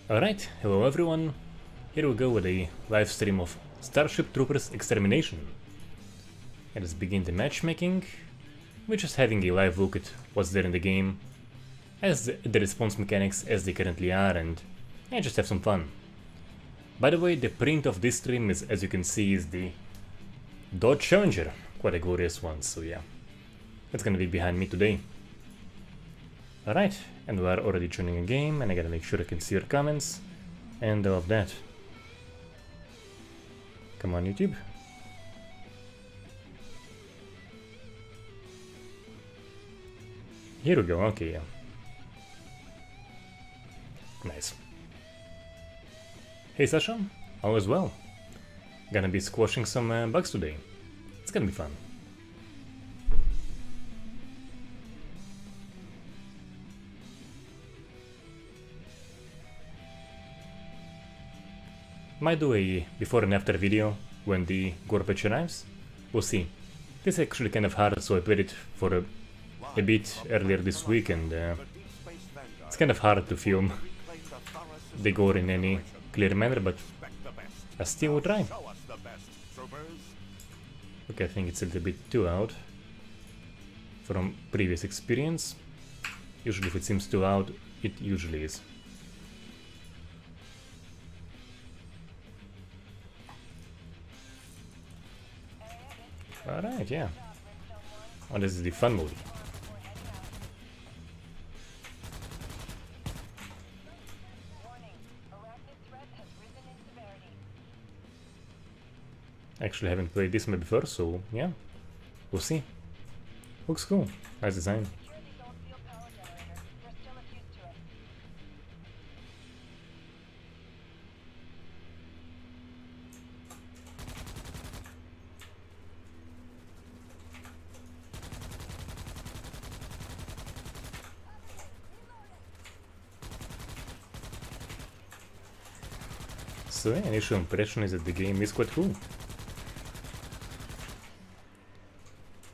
Alright, hello everyone. Here we go with a live stream of Starship Troopers Extermination. And let's begin the matchmaking. We're just having a live look at what's there in the game, as the response mechanics as they currently are, and just have some fun. By the way, the print of this stream is, as you can see, is the Dodge Challenger. Quite a glorious one, so yeah. That's gonna be behind me today. Alright, and we are already joining a game, and I gotta make sure I can see your comments, and all of that. Come on, YouTube. Here we go, okay, yeah. Nice. Hey Sasha, all is well. Gonna be squashing some bugs today. It's gonna be fun. Might do a before and after video when the Gore patch arrives. We'll see. This is actually kind of hard, so I played it for a bit earlier this week, and it's kind of hard to film the Gore in any clear manner, but I still will try. Okay, I think it's a little bit too loud from previous experience. Usually if it seems too loud, it usually is. Alright, yeah. Oh, this is the fun mode. Actually, I haven't played this map before, so yeah, we'll see. Looks cool. Nice design. So yeah, initial impression is that the game is quite cool.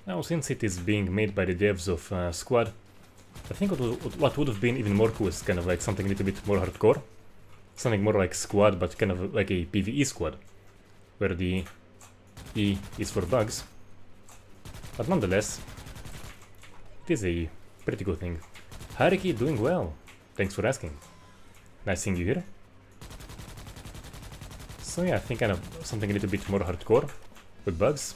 Now, since it is being made by the devs of Squad, I think what would have been even more cool is kind of like something a little bit more hardcore. Something more like Squad, but kind of like a PvE squad, where the E is for bugs. But nonetheless, it is a pretty good thing. Hariki doing well. Thanks for asking. Nice seeing you here. So yeah, I think kind of something a little bit more hardcore with bugs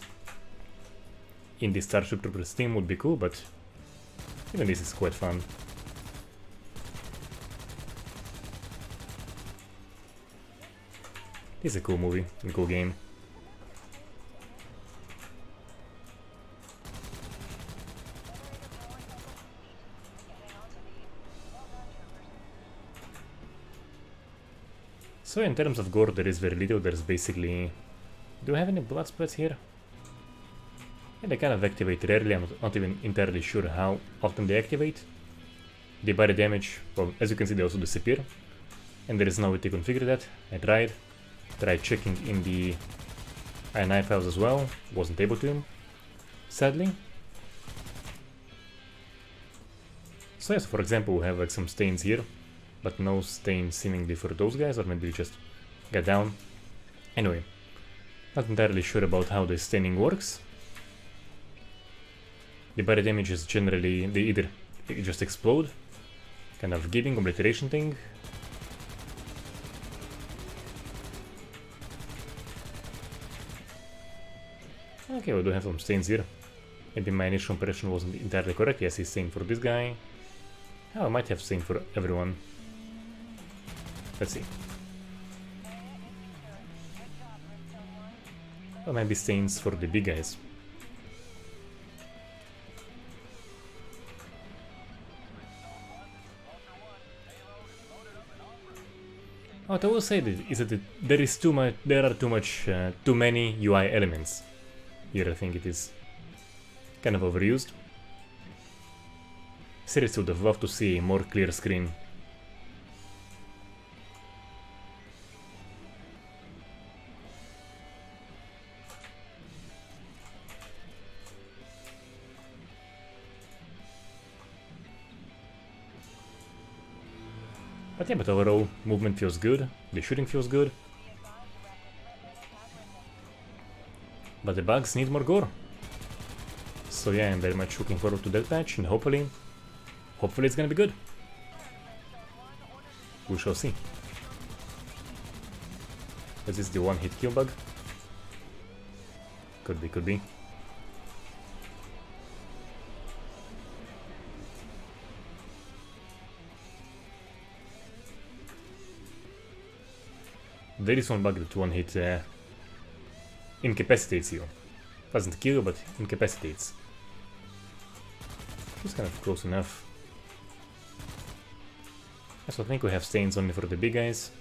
in the Starship Troopers team would be cool, but even this is quite fun. This is a cool movie, a cool game. So in terms of gore, there is very little. There's basically... Do I have any blood splats here? Yeah, they kind of activate rarely. I'm not even entirely sure how often they activate. The body damage, well, as you can see, they also disappear. And there is no way to configure that. I tried checking in the INI files as well. Wasn't able to, sadly. So yes, for example, we have like some stains here, but no stain seemingly for those guys, or maybe we just got down. Anyway, not entirely sure about how the staining works. The body damage is generally, they either just explode, kind of giving obliteration thing. Okay, we do have some stains here. Maybe my initial impression wasn't entirely correct. Yes, he's stain for this guy. Oh, I might have stain for everyone. Let's see. Or maybe stains for the big guys. What I will say is that there are too many UI elements. Here I think it is kind of overused. Seriously, would have loved to see a more clear screen. But yeah, but overall, movement feels good, the shooting feels good. But the bugs need more gore. So yeah, I'm very much looking forward to that patch, and hopefully it's gonna be good. We shall see. Is this the one-hit kill bug? Could be, could be. There is one bug that one hit incapacitates you. Doesn't kill you, but incapacitates. It's kind of close enough. So I think we have stains only for the big guys.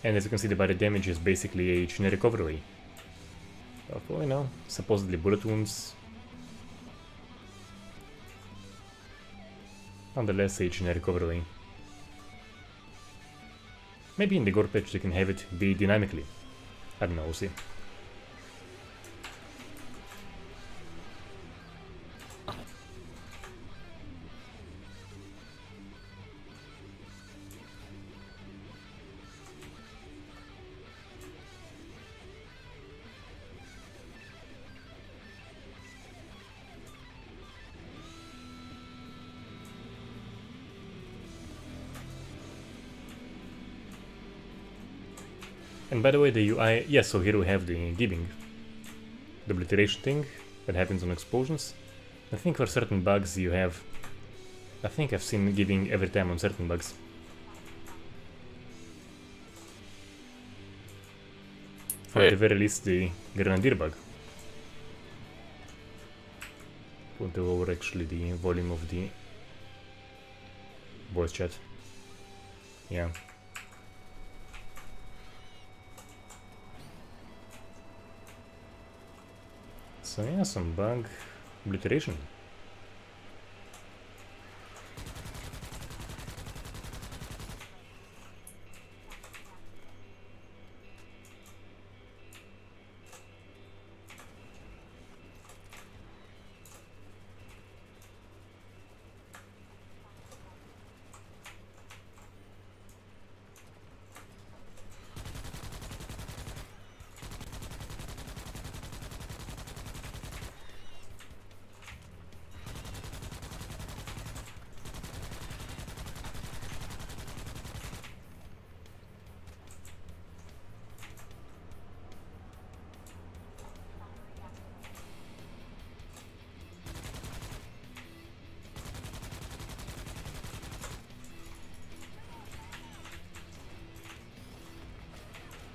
And as you can see, the body damage is basically a generic overlay. Well, you know, supposedly bullet wounds. Nonetheless, a generic overlay. Maybe in the Gore patch they can have it be dynamically. I don't know, we'll see. And by the way, the UI, yeah, so here we have the gibbing, the obliteration thing that happens on explosions. I think for certain bugs you have, I think I've seen gibbing every time on certain bugs. For the very least, the grenadier bug. Put over actually the volume of the voice chat. Yeah. So yeah, some bug obliteration.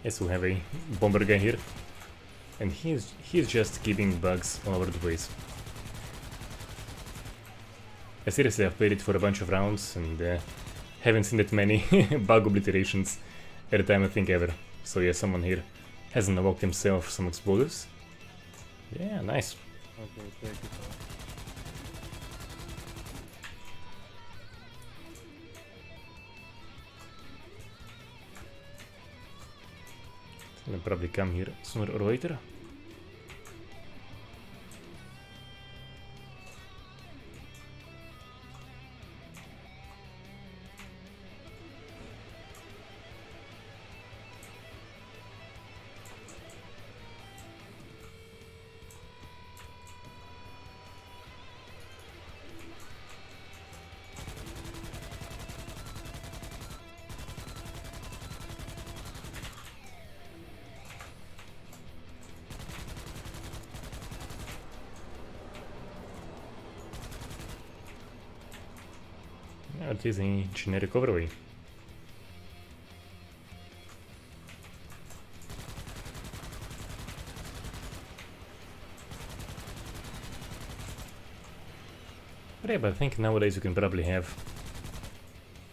Yes, we have a bomber guy here, and he's just keeping bugs all over the place. I seriously have played it for a bunch of rounds and haven't seen that many bug obliterations at a time I think ever. So yeah, someone here hasn't unlocked himself some explosives. Yeah, nice. Okay, take it off. They'll probably come here sooner or later. Yeah, it is a generic overlay. But yeah, but I think nowadays you can probably have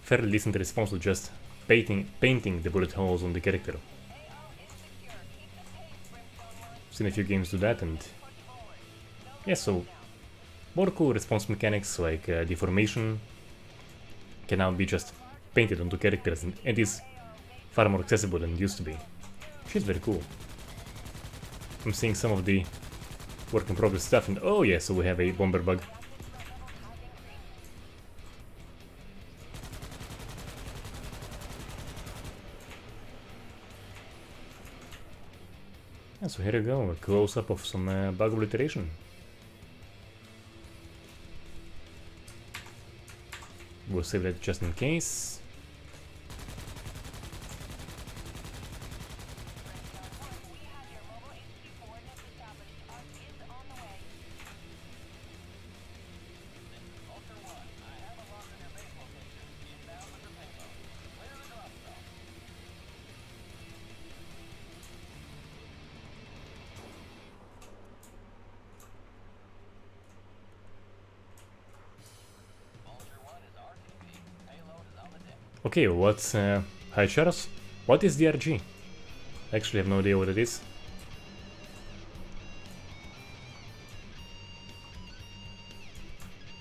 fairly decent response to just painting the bullet holes on the character. Seen a few games do that, and yeah, so more cool response mechanics like deformation can now be just painted onto characters, and it is far more accessible than it used to be, which is very cool. I'm seeing some of the work in progress stuff, and oh yeah, so we have a bomber bug. And so here you go, a close-up of some bug obliteration. We'll save that just in case. Okay, what's hi Charos? What is DRG? I actually have no idea what it is.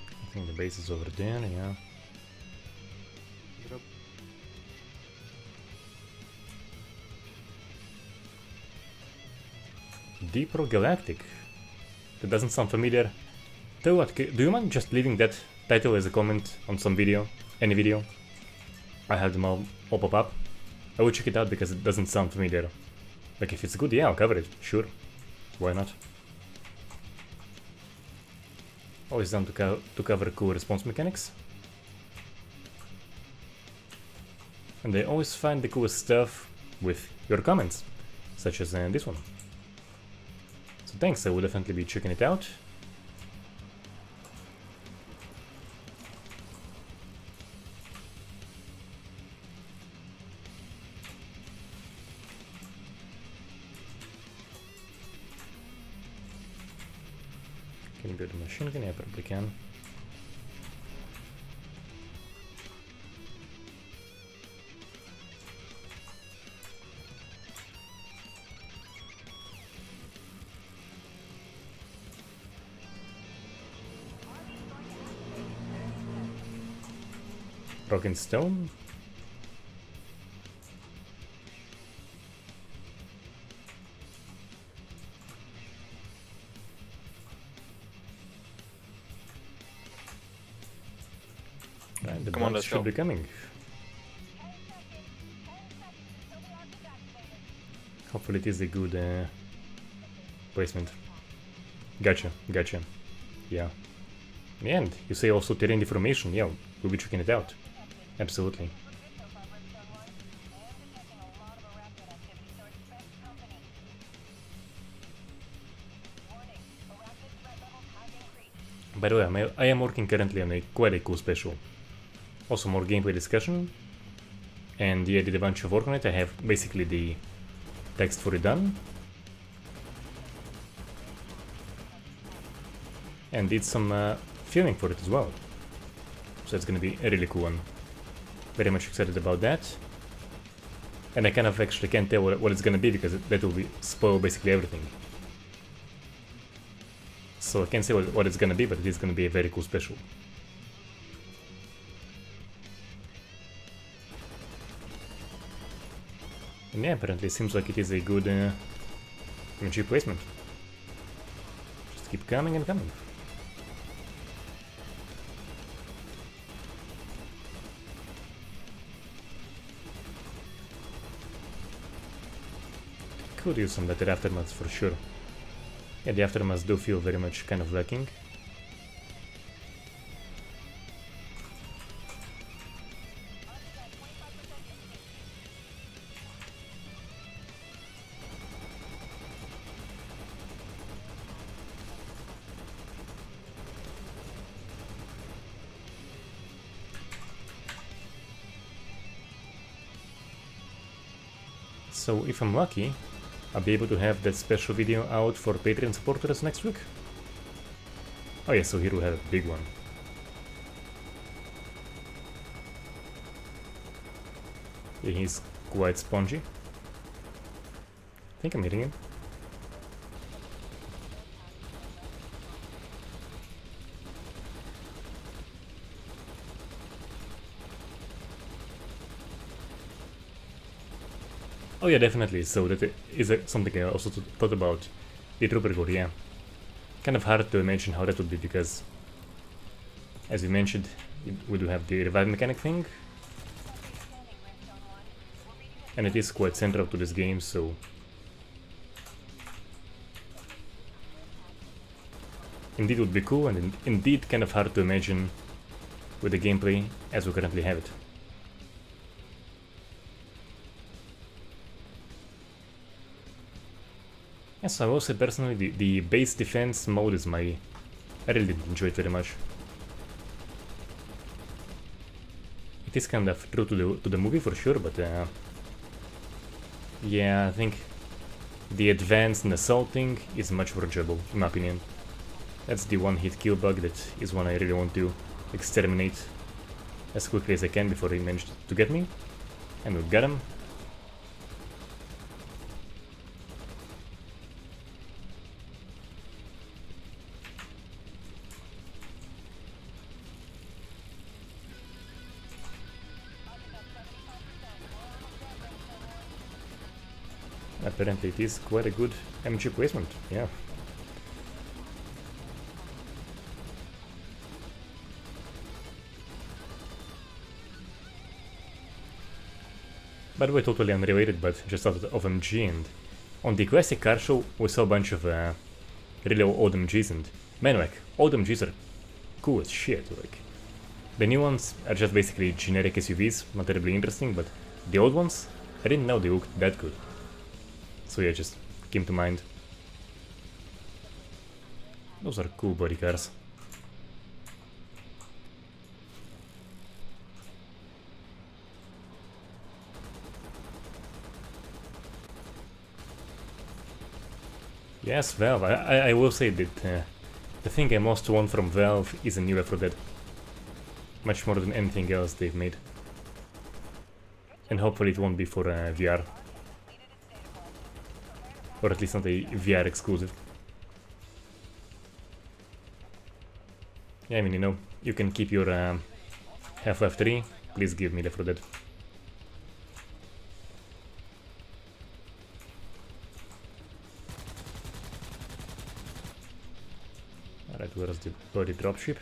I think the base is over there, yeah. Deepro Galactic. That doesn't sound familiar. Tell you what, do you mind just leaving that title as a comment on some video? Any video? I have them all pop up. I will check it out because it doesn't sound familiar. Like if it's good, yeah, I'll cover it, sure. Why not? Always down to cover cool response mechanics. And I always find the coolest stuff with your comments, such as this one. So thanks, I will definitely be checking it out. Can you build a machine gun? Yeah, probably can. Rock and stone. And the bugs should be coming. Hopefully it is a good placement. Gotcha, gotcha. Yeah. And you say also terrain deformation, yeah, we'll be checking it out. Absolutely. By the way, I am working currently on quite a cool special. Also more gameplay discussion. And yeah, I did a bunch of work on it. I have basically the text for it done. And did some filming for it as well. So it's gonna be a really cool one. Very much excited about that. And I kind of actually can't tell what it's gonna be because that will spoil basically everything. So I can't say what it's gonna be, but it is gonna be a very cool special. And yeah, apparently it seems like it is a good MG placement. Just keep coming and coming. Could use some better aftermaths for sure. Yeah, the aftermaths do feel very much kind of lacking. So if I'm lucky, I'll be able to have that special video out for Patreon supporters next week. Oh yeah, so here we have a big one. Yeah, he's quite spongy. I think I'm hitting him. Oh yeah, definitely. So that is something I also thought about. The Trooper Gore, yeah. Kind of hard to imagine how that would be because, as you mentioned, we do have the revive mechanic thing. And it is quite central to this game, so indeed would be cool, and indeed kind of hard to imagine with the gameplay as we currently have it. Yes, I will say personally the base defense mode is I really didn't enjoy it very much. It is kind of true to the movie for sure, but yeah, I think the advanced and assaulting is much more enjoyable, in my opinion. That's the one-hit kill bug that is one I really want to exterminate as quickly as I can before he managed to get me. And we got him. Apparently it is quite a good MG placement, yeah. By the way, totally unrelated, but just out of MG, and on the classic car show we saw a bunch of really old MGs, and man, like, old MGs are cool as shit, like. The new ones are just basically generic SUVs, not terribly interesting, but the old ones, I didn't know they looked that good. So yeah, just came to mind. Those are cool body cars. Yes, Valve. I will say that the thing I most want from Valve is a new Left 4 Dead. Much more than anything else they've made. And hopefully it won't be for VR. Or at least not a VR exclusive. Yeah, I mean, you know, you can keep your Half-Life 3, please give me Left 4 Dead. Alright, where's the bloody dropship?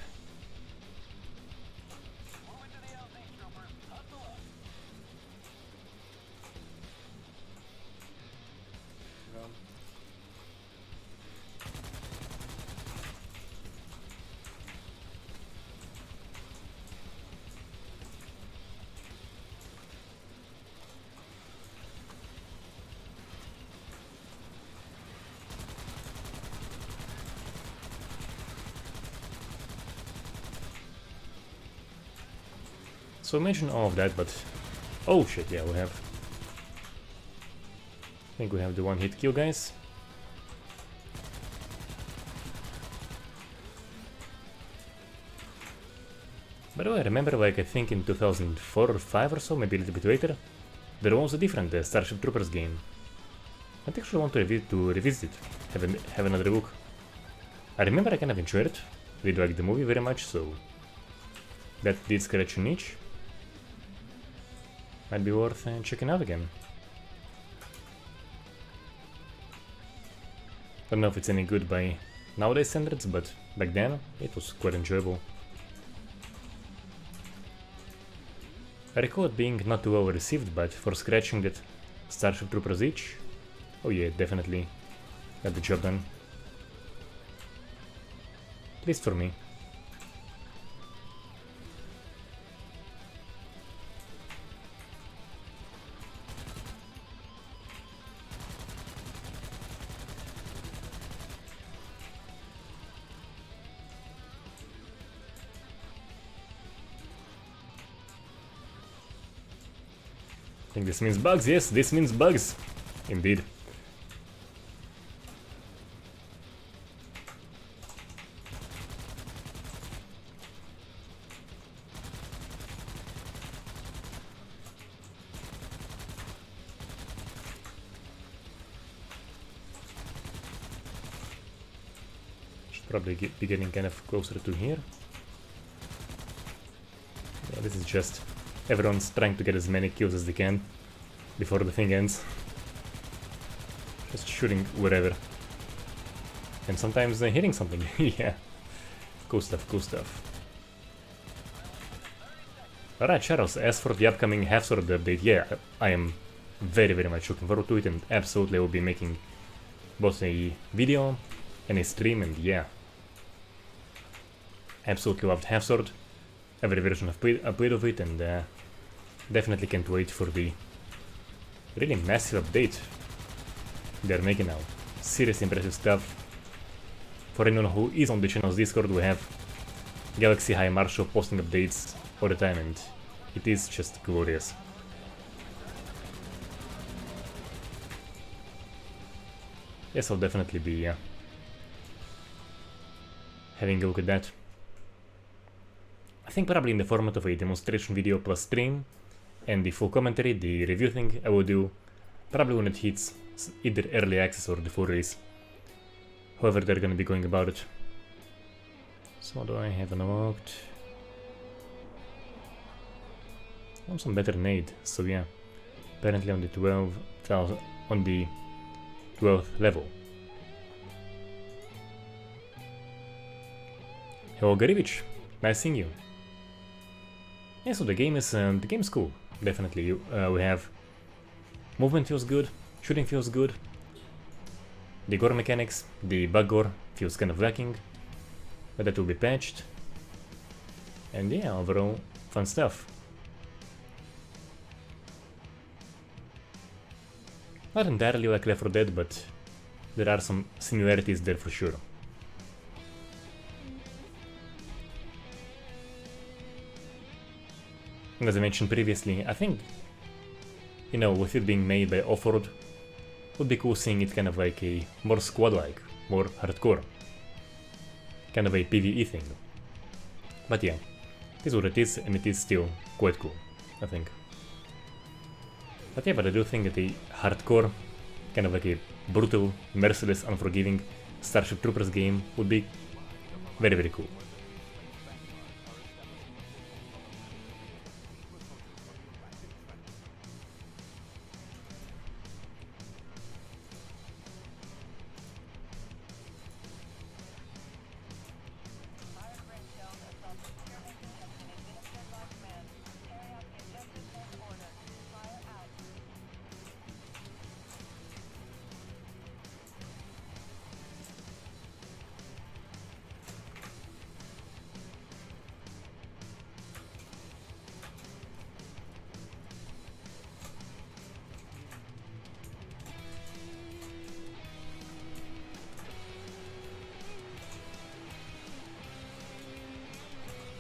So imagine all of that, but oh shit, yeah, we have. I think we have the one-hit kill, guys. By the way, I remember, like, I think in 2004 or 5 or so, maybe a little bit later, there was a different Starship Troopers game. I actually want to revisit it, have another look. I remember I kind of enjoyed it, did like the movie very much, so that did scratch an itch. Might be worth checking out again. Don't know if it's any good by nowadays standards, but back then it was quite enjoyable. I recall it being not too well received, but for scratching that Starship Troopers itch, oh yeah, definitely got the job done. At least for me. I think this means bugs, yes, this means bugs. Indeed. Should probably be getting kind of closer to here. Yeah, this is just everyone's trying to get as many kills as they can before the thing ends. Just shooting wherever. And sometimes hitting something. Yeah. Cool stuff, cool stuff. Alright, Charles, as for the upcoming Half-Sword update, yeah, I am very much looking forward to it, and absolutely I will be making both a video and a stream, and yeah. Absolutely loved Half Sword. Every version I've played of it, and definitely can't wait for the really massive update they're making now. Seriously impressive stuff. For anyone who is on the channel's Discord, we have Galaxy High Marshal posting updates all the time, and it is just glorious. Yes, I'll definitely be having a look at that. I think probably in the format of a demonstration video plus stream, and the full commentary, the review thing, I will do probably when it hits either early access or the full release. However they're gonna be going about it. So what do I have unlocked? I want some better nade, so yeah. Apparently on the 12,000 on the 12th level. Hello Garivich, nice seeing you. Yeah, so the game's cool. Definitely, we have movement feels good, shooting feels good. The Gore mechanics, the bug Gore feels kind of lacking, but that will be patched. And yeah, overall, fun stuff. Not entirely like Left 4 Dead, but there are some similarities there for sure. And as I mentioned previously, I think, you know, with it being made by Offroad, would be cool seeing it kind of like a more squad-like, more hardcore. Kind of a PvE thing. But yeah, it is what it is, and it is still quite cool, I think. But yeah, but I do think that a hardcore, kind of like a brutal, merciless, unforgiving Starship Troopers game would be very, very cool.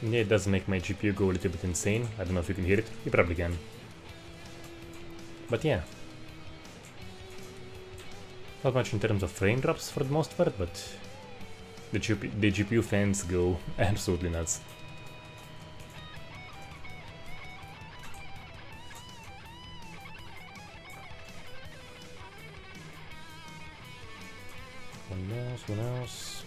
Yeah, it does make my GPU go a little bit insane. I don't know if you can hear it. You probably can. But yeah. Not much in terms of frame drops for the most part, but the GPU fans go absolutely nuts. One else.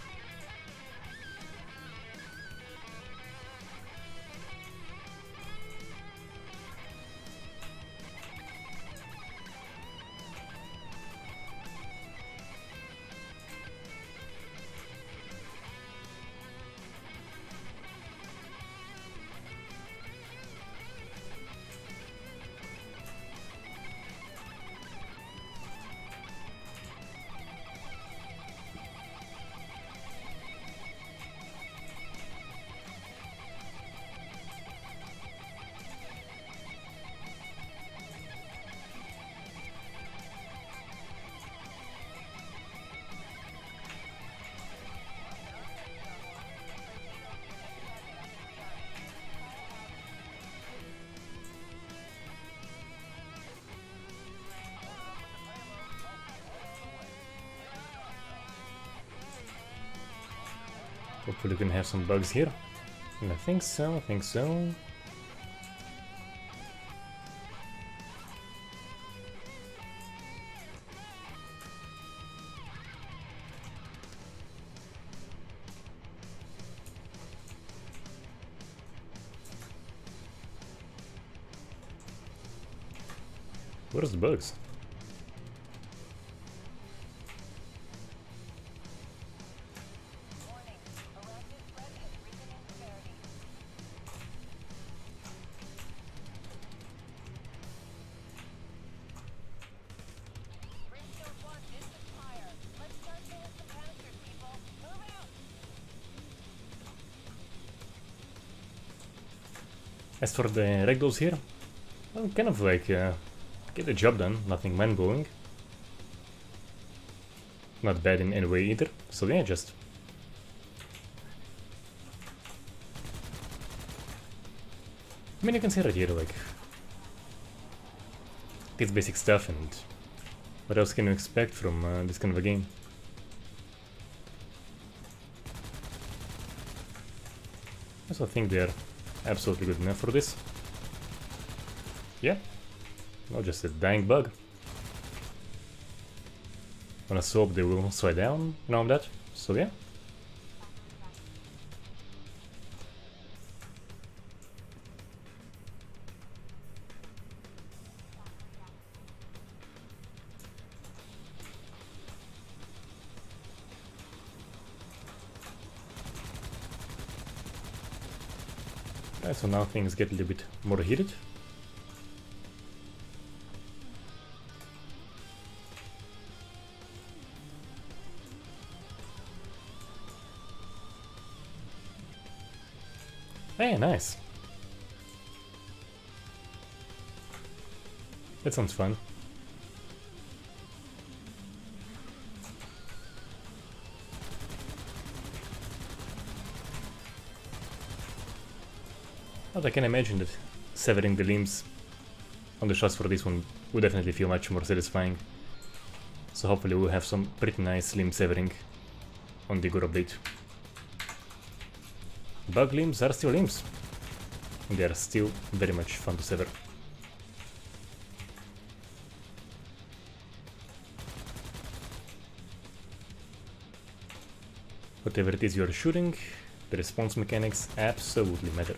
Hopefully we can have some bugs here. And I think so, Where's the bugs? As for the ragdolls here, well, kind of like get the job done, nothing mind-blowing. Not bad in any way either, so yeah, just I mean, you can see right here, like, it's basic stuff, and what else can you expect from this kind of a game? I also think they're absolutely good enough for this. Yeah, not just a dying bug. On a soap they will slide down and all that, so yeah. Right, so now things get a little bit more heated. Hey, nice. That sounds fun. But I can imagine that severing the limbs on the shots for this one would definitely feel much more satisfying. So hopefully we'll have some pretty nice limb severing on the Gore update. Bug limbs are still limbs. And they are still very much fun to sever. Whatever it is you are shooting, the response mechanics absolutely matter.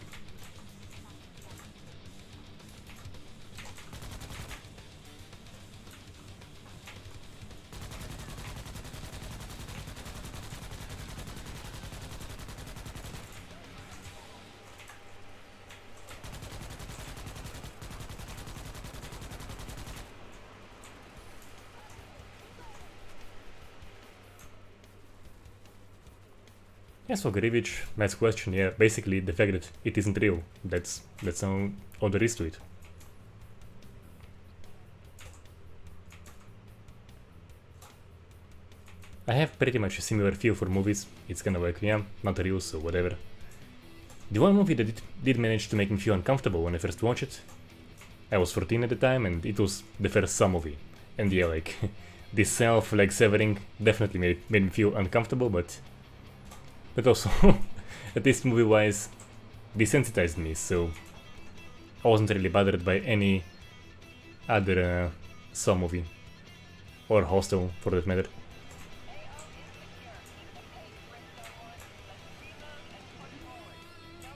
Yeah, so Grivich, nice question. Yeah, basically the fact that it isn't real. That's all there is to it. I have pretty much a similar feel for movies. It's kind of like, yeah, not real, so whatever. The one movie that did manage to make me feel uncomfortable when I first watched it, I was 14 at the time, and it was the first Saw movie. And yeah, like, this self-leg severing definitely made me feel uncomfortable, but also, at least movie-wise, desensitized me, so I wasn't really bothered by any other Saw movie, or Hostel for that matter.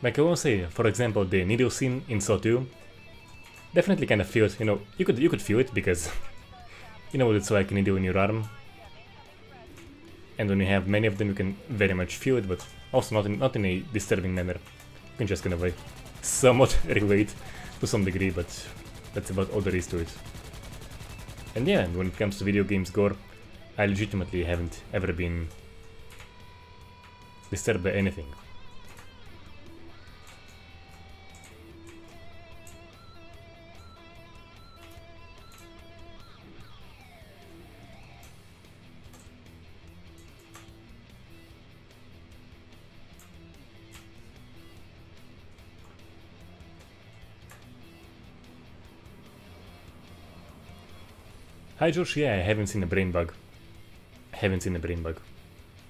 Like I will say, for example, the needle scene in Saw 2, definitely kind of feels, you know, you could feel it because you know what it's like, a needle in your arm. And when you have many of them, you can very much feel it, but also not in a disturbing manner. You can just kind of like somewhat relate to some degree, but that's about all there is to it. And yeah, when it comes to video games gore, I legitimately haven't ever been disturbed by anything. Hi Josh, yeah, I haven't seen a brain bug.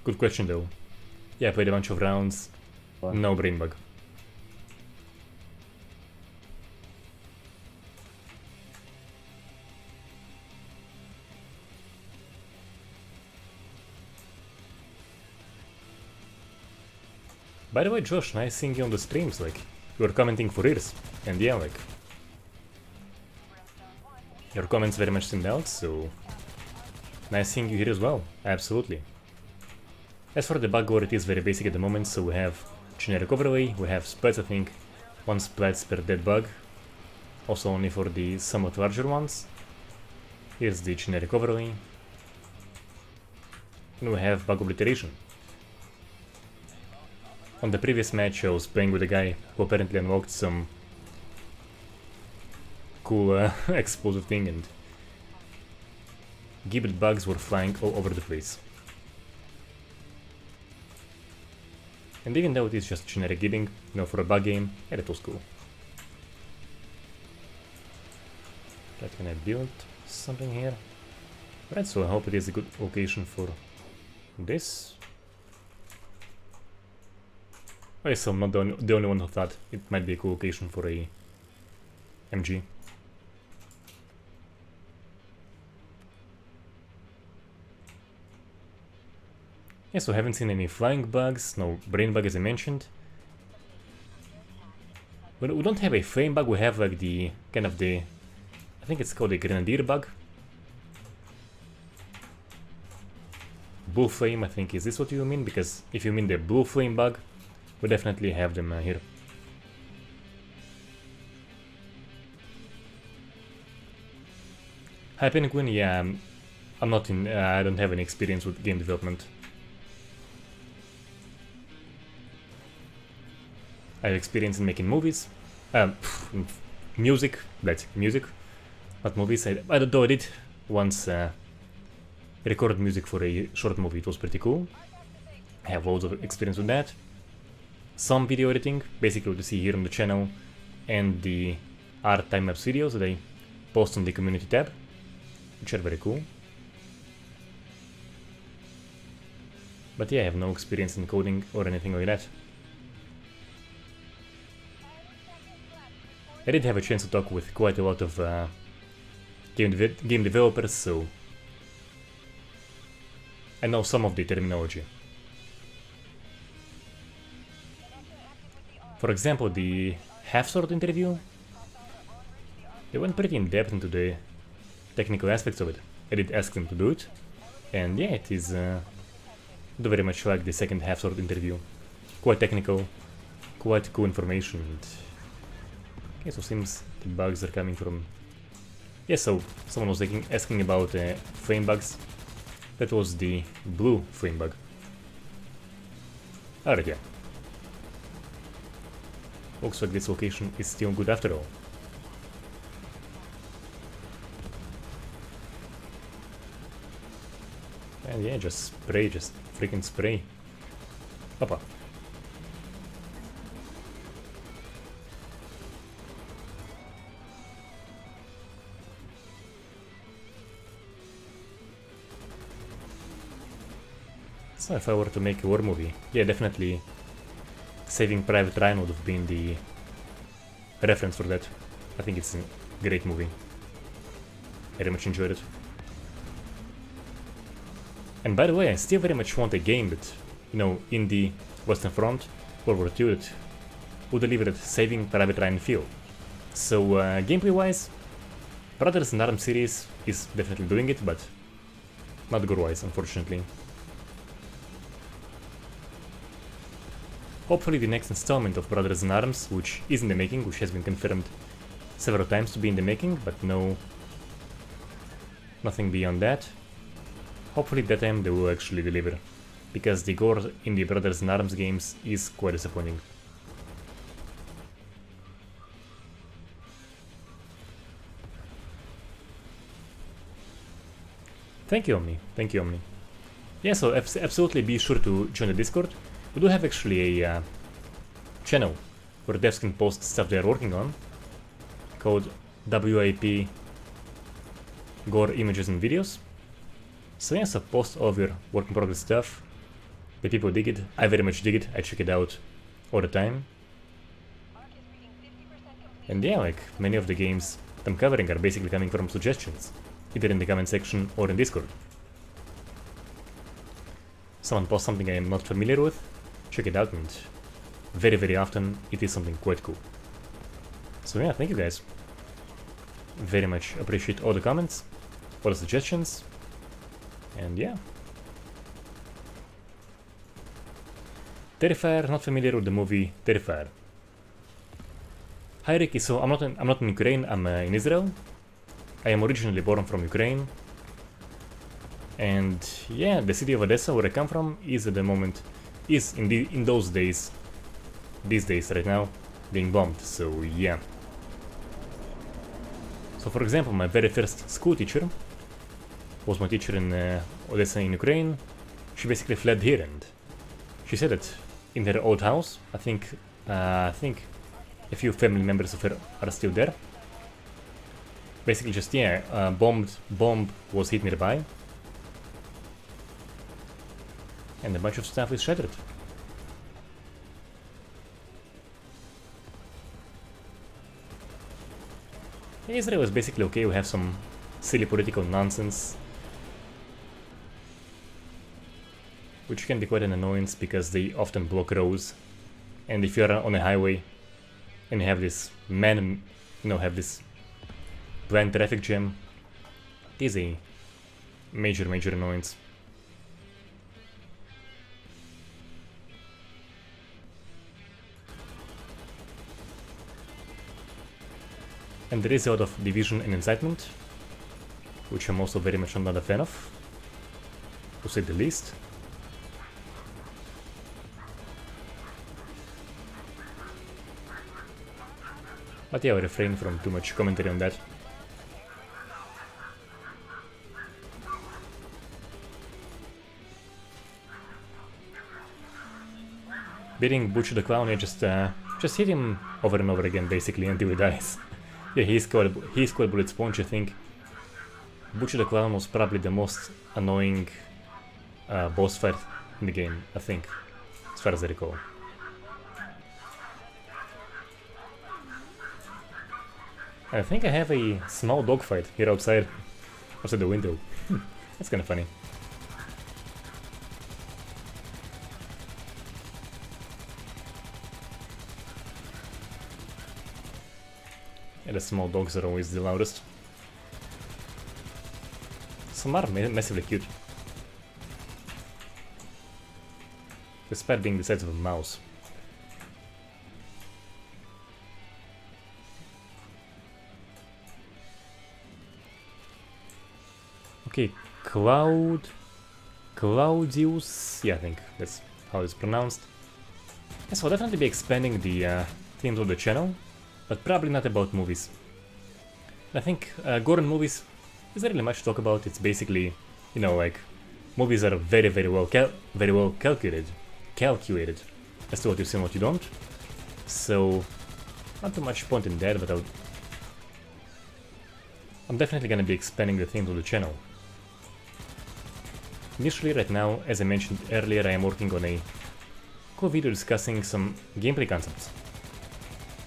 Good question though. Yeah, I played a bunch of rounds. What? No brain bug. By the way, Josh, nice seeing you on the streams, like, you were commenting for years, and yeah, like, your comments very much stand out, so nice seeing you here as well, absolutely. As for the bug gore, it is very basic at the moment, so we have generic overlay, we have splats, I think, 1 splats per dead bug, also only for the somewhat larger ones. Here's the generic overlay, and we have bug obliteration. On the previous match I was playing with a guy who apparently unlocked some cool explosive thing, and gibbet bugs were flying all over the place. And even though it is just generic gibbing, you know, for a bug game, yeah, that was cool. Right, can I build something here? Right, so I hope it is a good location for this. I guess I'm not the only one who thought it might be a cool location for a MG. Yeah, so I haven't seen any flying bugs, no brain bug as I mentioned. But we don't have a flame bug, we have like the kind of the, I think it's called a grenadier bug. Blue flame, I think, is this what you mean? Because if you mean the blue flame bug, we definitely have them here. Hi Penguin, yeah, I'm not in, I don't have any experience with game development. I have experience in making movies, music, that's music, not movies. Though I did once record music for a short movie, it was pretty cool. I have loads of experience with that. Some video editing, basically what you see here on the channel, and the art time-lapse videos that I post on the community tab, which are very cool. But yeah, I have no experience in coding or anything like that. I did have a chance to talk with quite a lot of game developers, so I know some of the terminology. For example, the half-sword interview, they went pretty in-depth into the technical aspects of it. I did ask them to do it, and yeah, it is very much like the second half-sword interview. Quite technical, quite cool information. And okay, so seems the bugs are coming from... Yeah, so someone was asking about flame bugs. That was the blue flame bug. Alright, yeah. Looks like this location is still good after all. And yeah, just spray, just freaking spray. Papa. So if I were to make a war movie, yeah, definitely Saving Private Ryan would have been the reference for that. I think it's a great movie. I very much enjoyed it. And by the way, I still very much want a game that, you know, in the Western Front, World War II, that would deliver that Saving Private Ryan feel. So gameplay-wise, Brothers in Arms series is definitely doing it, but not Gore-wise, unfortunately. Hopefully the next installment of Brothers in Arms, which is in the making, which has been confirmed several times to be in the making, but nothing beyond that. Hopefully that time they will actually deliver, because the gore in the Brothers in Arms games is quite disappointing. Thank you, Omni. Thank you, Omni. Yeah, so absolutely be sure to join the Discord. We do have actually a channel where devs can post stuff they are working on, called WAP Gore Images and Videos. So yeah, so post all of your work in progress stuff. The people dig it, I very much dig it, I check it out all the time. And yeah, like many of the games I'm covering are basically coming from suggestions, either in the comment section or in Discord. Someone posts something I am not familiar with, check it out, and very, very often it is something quite cool. So yeah, thank you guys. Very much appreciate all the comments, all the suggestions, and yeah. Terrifier, not familiar with the movie Terrifier. Hi Ricky, so I'm not in Ukraine, I'm in Israel. I am originally born from Ukraine. And yeah, the city of Odessa, where I come from, is at the moment, is in those days, these days right now, being bombed, so yeah. So for example, my very first school teacher was my teacher in Odessa in Ukraine. She basically fled here, and she said that in her old house, I think a few family members of her are still there. Basically just, yeah, bomb was hit nearby. And a bunch of stuff is shattered. Israel is basically okay, we have some silly political nonsense, which can be quite an annoyance because they often block roads. And if you're on a highway and you have this have this planned traffic jam, it is a major annoyance. And there is a lot of division and incitement, which I'm also very much not a fan of, to say the least. But yeah, I'll refrain from too much commentary on that. Beating Butcher the Clown, yeah, just hit him over and over again, basically, until he dies. Yeah, he's quite bullet sponge, I think. Butcher the Clown was probably the most annoying boss fight in the game, I think, as far as I recall. I think I have a small dogfight here outside the window. That's kind of funny. And the small dogs are always the loudest. Some are massively cute, despite being the size of a mouse. Okay, Claudius, yeah, I think that's how it's pronounced. Yes, I'll definitely be expanding the themes of the channel, but probably not about movies. I think Gore and movies is really much to talk about. It's basically, you know, like, movies are very well calculated as to what you see and what you don't. So, not too much point in that, but I'm definitely gonna be expanding the themes of the channel. Initially, right now, as I mentioned earlier, I am working on a cool video discussing some gameplay concepts,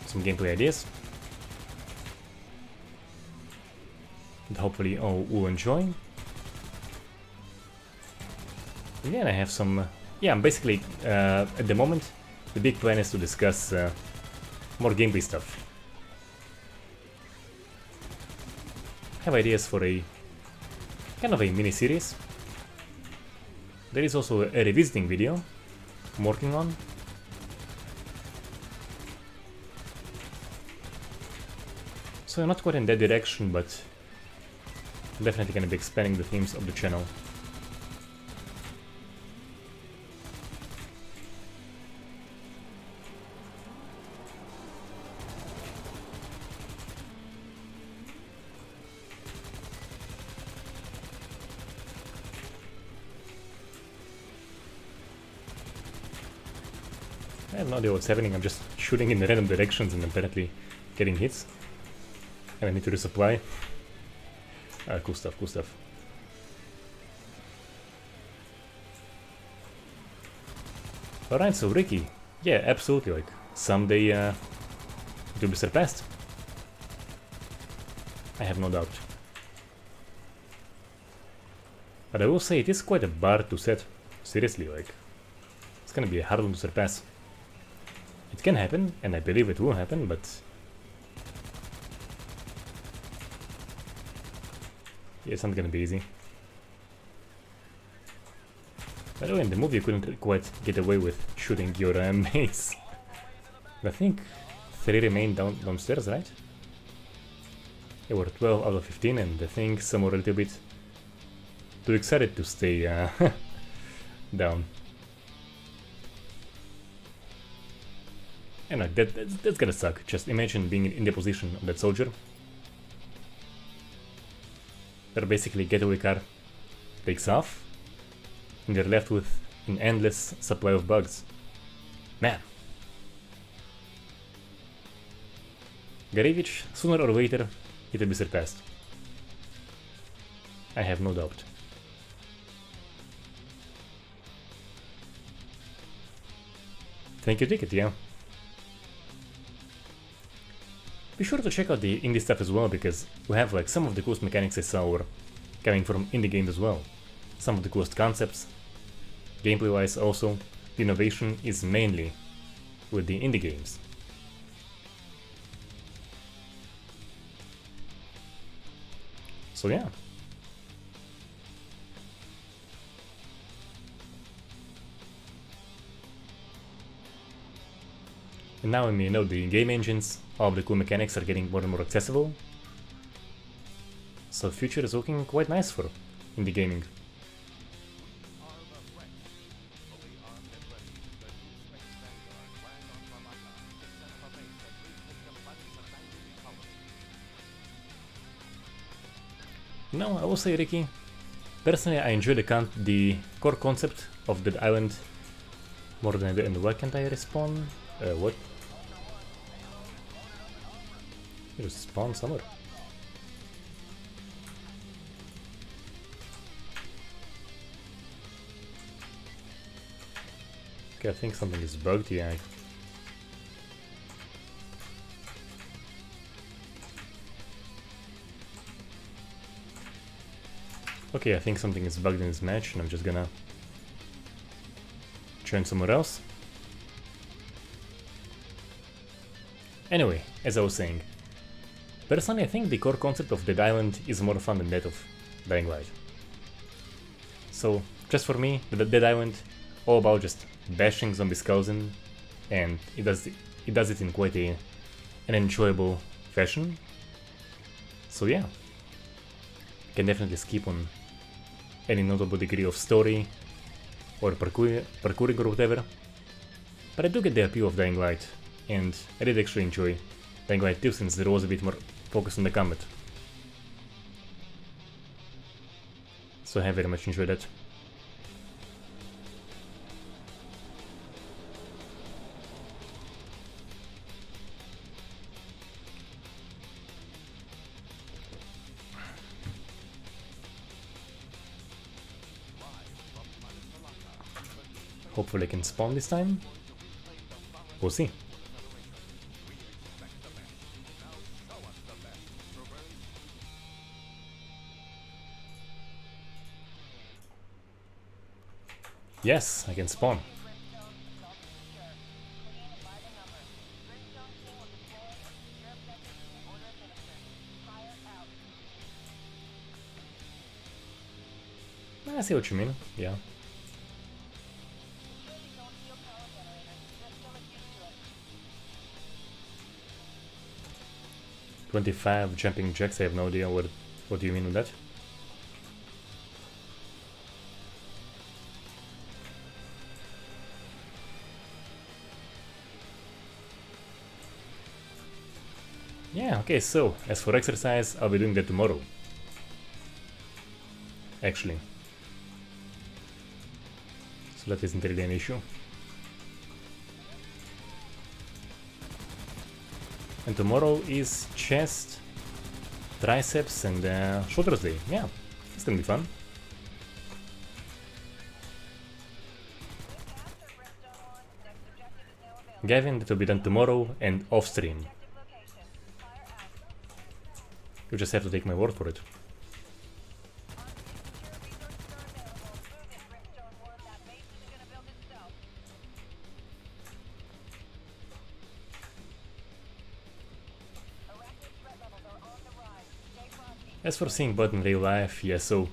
some gameplay ideas, that hopefully all will enjoy. And then I have some, yeah, I'm basically, at the moment, the big plan is to discuss more gameplay stuff. I have ideas for a kind of a mini-series. There is also a revisiting video I'm working on. So I'm not quite in that direction, but I'm definitely gonna be expanding the themes of the channel. I have no idea what's happening, I'm just shooting in random directions and apparently getting hits. And I need to resupply. Cool stuff, cool stuff. Alright, so Ricky. Yeah, absolutely, like, someday it will be surpassed. I have no doubt. But I will say it is quite a bar to set. Seriously, like, it's gonna be a hard one to surpass. It can happen, and I believe it will happen, but yeah, it's not gonna be easy. By the way, in the movie you couldn't quite get away with shooting your mates. I think 3 remain downstairs, right? There were 12 out of 15, and I think some were a little bit too excited to stay down. And like, that's gonna suck. Just imagine being in the position of that soldier. where basically getaway car takes off and you're left with an endless supply of bugs. Man. Garevich, sooner or later, it will be surpassed. I have no doubt. Thank you, Ticket, yeah. Be sure to check out the indie stuff as well, because we have like some of the coolest mechanics I saw were coming from indie games as well. Some of the coolest concepts. Gameplay wise also, the innovation is mainly with the indie games. So yeah. And now, I mean, you know, the game engines, all of the cool mechanics are getting more and more accessible. So the future is looking quite nice for indie gaming. No, I will say, Ricky, personally I enjoy the core concept of Dead Island more than I do. And why can't I respawn? What? Just spawn somewhere. Okay, I think something is bugged, yeah. Okay, I think something is bugged in this match and I'm just gonna join somewhere else. Anyway, as I was saying, personally I think the core concept of Dead Island is more fun than that of Dying Light. So, just for me, the Dead Island, all about just bashing zombie skulls in, and it does it in quite an enjoyable fashion. So yeah, can definitely skip on any notable degree of story or parkouring or whatever. But I do get the appeal of Dying Light, and I did actually enjoy Dying Light 2 since there was a bit more focus on the combat. So I very much enjoyed that. Hopefully I can spawn this time. We'll see. Yes, I can spawn. I see what you mean, yeah. "25 jumping jacks," I have no idea what do you mean with that. Yeah, okay, so as for exercise, I'll be doing that tomorrow. Actually. So that isn't really an issue. And tomorrow is chest, triceps and shoulders day. Yeah, it's gonna be fun. Gavin, that will be done tomorrow and off stream. You just have to take my word for it. As for seeing Bud in real life, yeah, so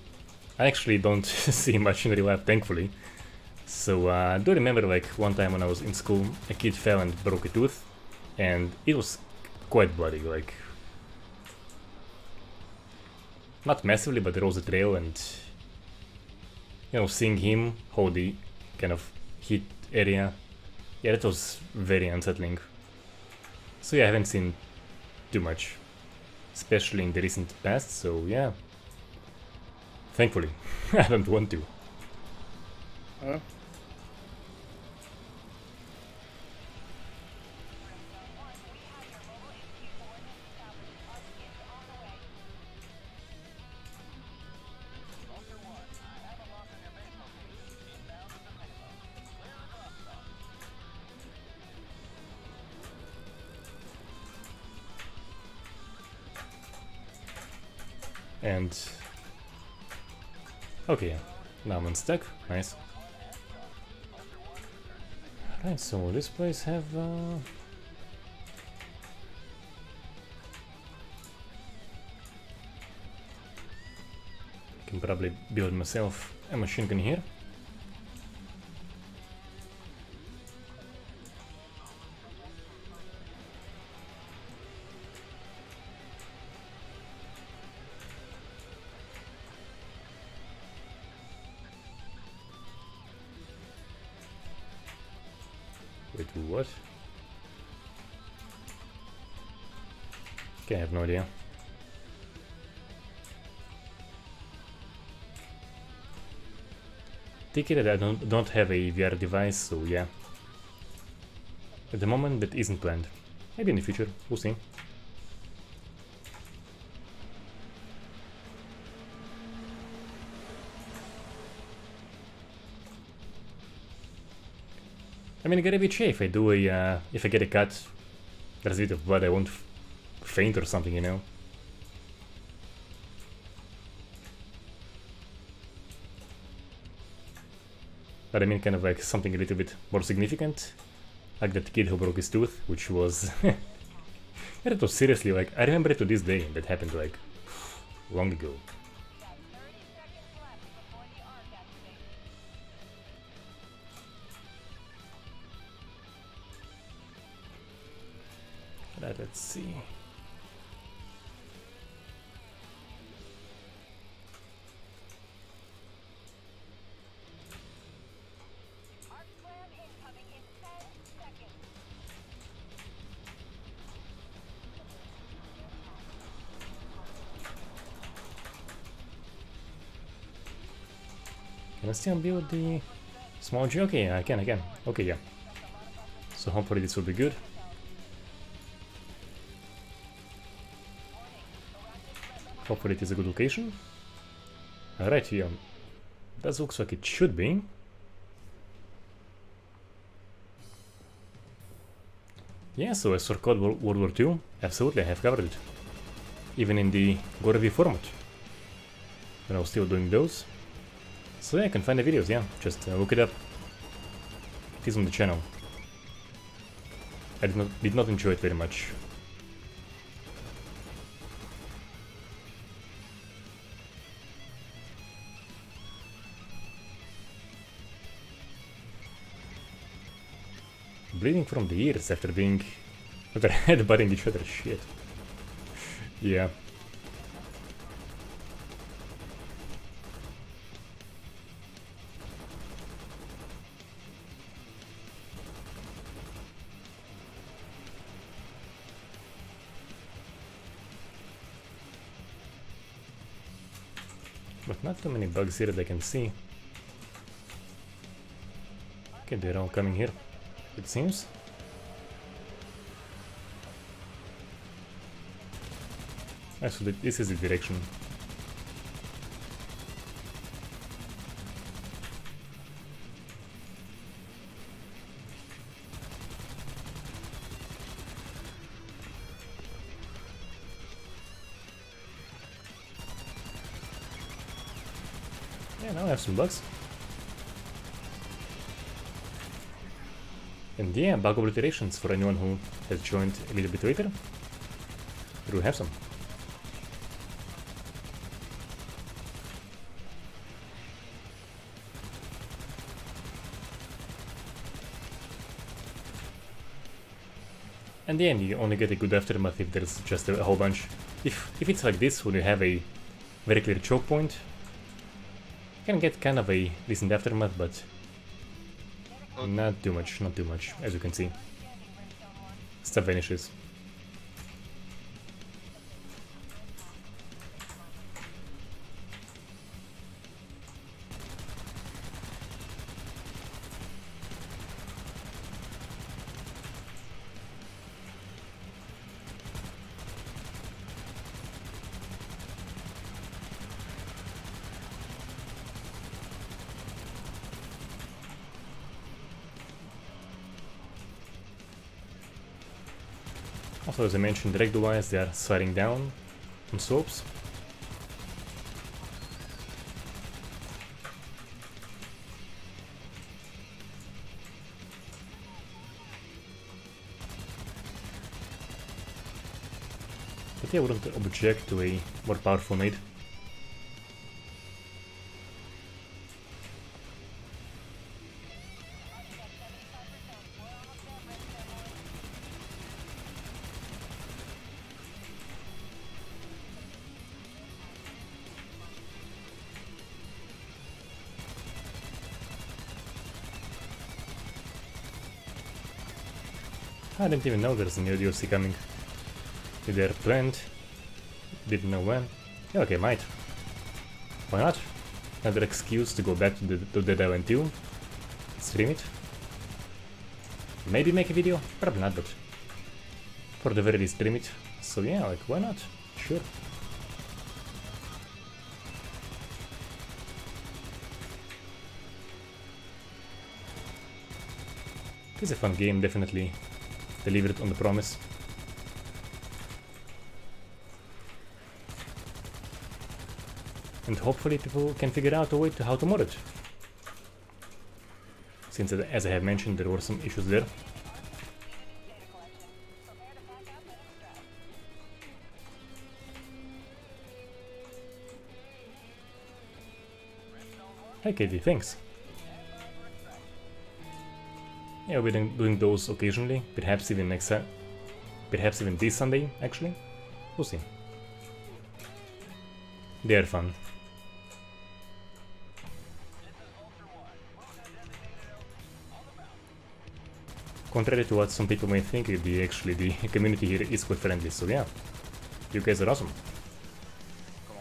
I actually don't see much in real life, thankfully. So I do remember like one time when I was in school, a kid fell and broke a tooth, and it was quite bloody, like not massively, but there was a trail, and you know, seeing him hold the kind of hit area, yeah, that was very unsettling. So yeah, I haven't seen too much, especially in the recent past, so yeah, Thankfully. I don't want to. And okay, now I'm unstuck. Nice. Right, so this place have can probably build myself a machine gun here. Wait, what? Okay, I have no idea. Take it that I don't have a VR device, so yeah. At the moment, that isn't planned. Maybe in the future, we'll see. I mean, I gotta be sure if I do a, if I get a cut, there's a bit of blood, I won't faint or something, you know? But I mean, kind of like something a little bit more significant. Like that kid who broke his tooth, which was... That was seriously, like, I remember it to this day, that happened like, long ago. Let's see. Can I still build the small G? Okay, I can. Okay, yeah. So hopefully this will be good. Hopefully it is a good location. Alright, yeah. That looks like it should be. Yeah, so as for COD World War II, absolutely I have covered it. Even in the Gore format. And I was still doing those. So yeah, I can find the videos, yeah. Just look it up. It is on the channel. I did not enjoy it very much. Bleeding from the ears after headbutting each other, shit. Yeah. But not too many bugs here that I can see. Okay, they're all coming here, it seems. Actually, this is the direction. Yeah, now I have some bugs. And yeah, bug obliterations for anyone who has joined a little bit later. Here we have some. And yeah, you only get a good aftermath if there's just a whole bunch. If it's like this, when you have a very clear choke point, you can get kind of a decent aftermath, but not too much, as you can see. Stuff vanishes. Also, as I mentioned, direct-wise, they are sliding down on slopes. But yeah, I wouldn't object to a more powerful nade. I didn't even know there's a new DLC coming. They're planned. Didn't know when. Yeah, okay, might. Why not? Another excuse to go back to Dead Island 2. Stream it. Maybe make a video? Probably not, but for the very least stream it. So yeah, like, why not? Sure. It's a fun game, definitely delivered on the promise. And hopefully people can figure out a way to how to mod it. Since, as I have mentioned, there were some issues there. Hey Katie, thanks. Yeah, we're doing those occasionally, perhaps even perhaps even this Sunday, actually. We'll see. They are fun. Contrary to what some people may think, the community here is quite friendly, so yeah. You guys are awesome.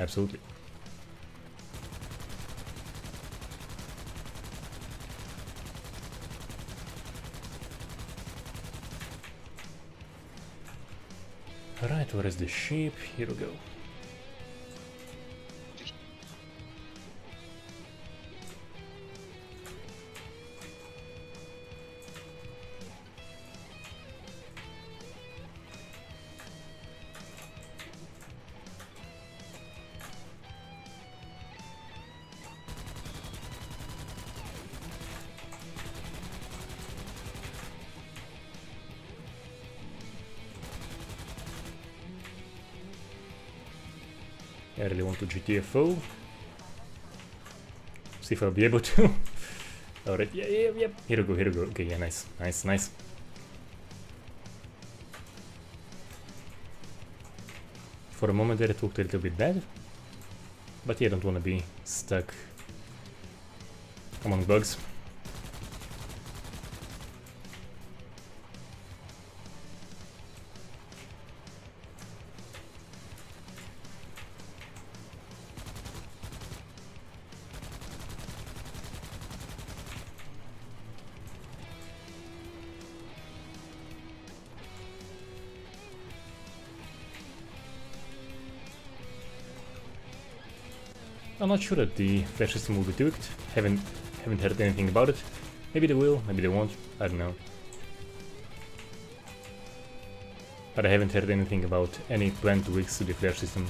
Absolutely. Alright, where is the sheep? Here we go. I really want to GTFO. See if I'll be able to. Alright, yeah. Here we go. Okay, yeah, nice. For a moment there it looked a little bit bad. But yeah, I don't want to be stuck among bugs. I'm not sure that the flash system will be tweaked. Haven't heard anything about it. Maybe they will, maybe they won't. I don't know. But I haven't heard anything about any planned tweaks to the flash system.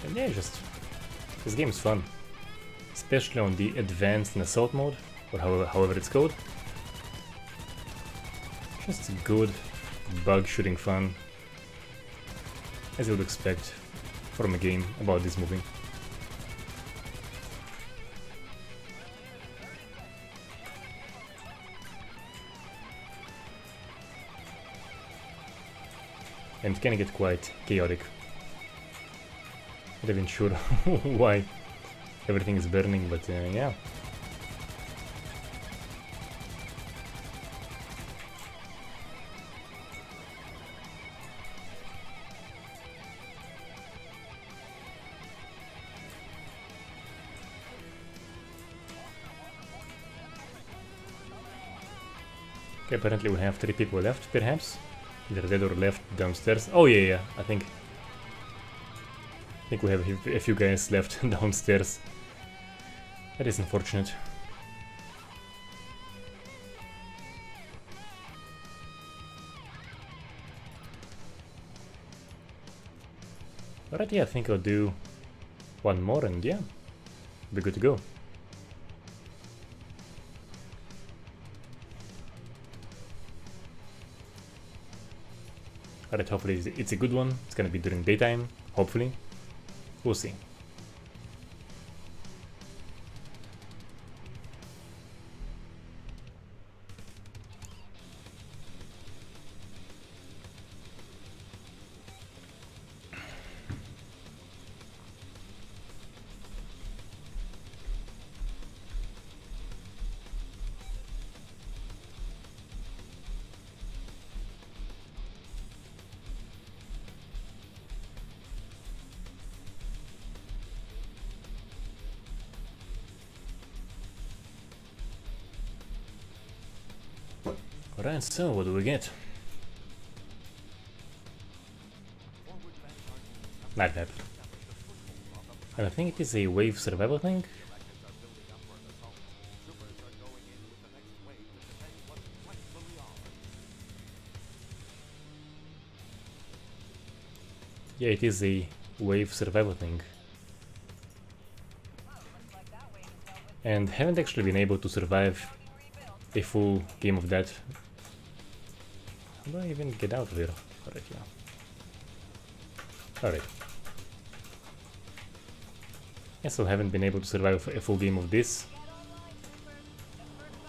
And yeah, just this game is fun. Especially on the advanced and assault mode, or however it's called. Just good bug shooting fun, as you would expect from a game about this movie. And it can get quite chaotic. Not even sure why everything is burning, but yeah. Okay, apparently we have 3 people left, perhaps. Either dead or left downstairs. Oh yeah, yeah. I think we have a few guys left downstairs. That is unfortunate. Alright, yeah, I think I'll do one more and yeah, be good to go. Alright, hopefully it's a good one. It's gonna be during daytime, hopefully. We'll see. Alright, so what do we get? Night map. And I think it is a wave survival thing. Yeah, it is a wave survival thing. And haven't actually been able to survive a full game of that. How do I even get out of here? Alright, yeah. Alright. I still haven't been able to survive a full game of this.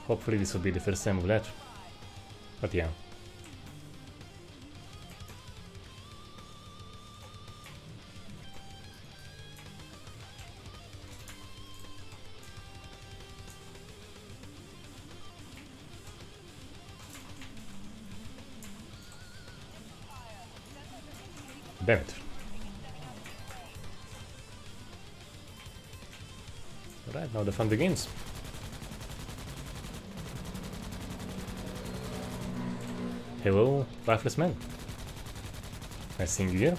Hopefully this will be the first time of that. But yeah. Damn it. Alright, now the fun begins. Hello, lifeless man. Nice seeing you here.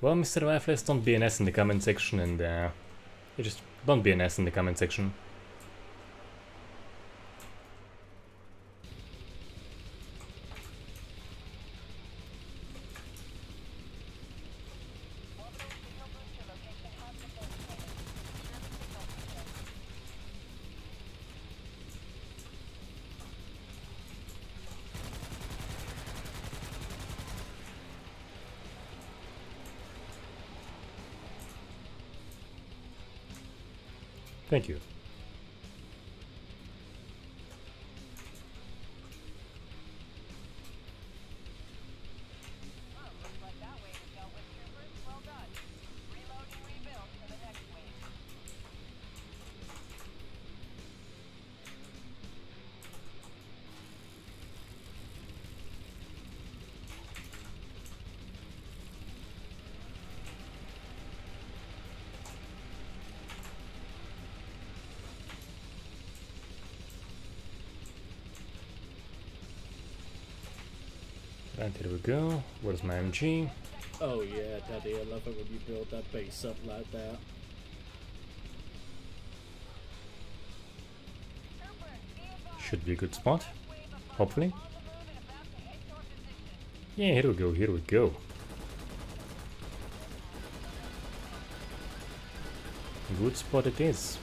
Well, Mr. Lifeless, don't be an ass in the comment section and you just don't be an ass in the comment section. Thank you. Right, here we go. Where's my MG? Oh yeah, Daddy, I love it when you build that base up like that. Should be a good spot. Hopefully. Yeah, here we go, here we go. Good spot it is.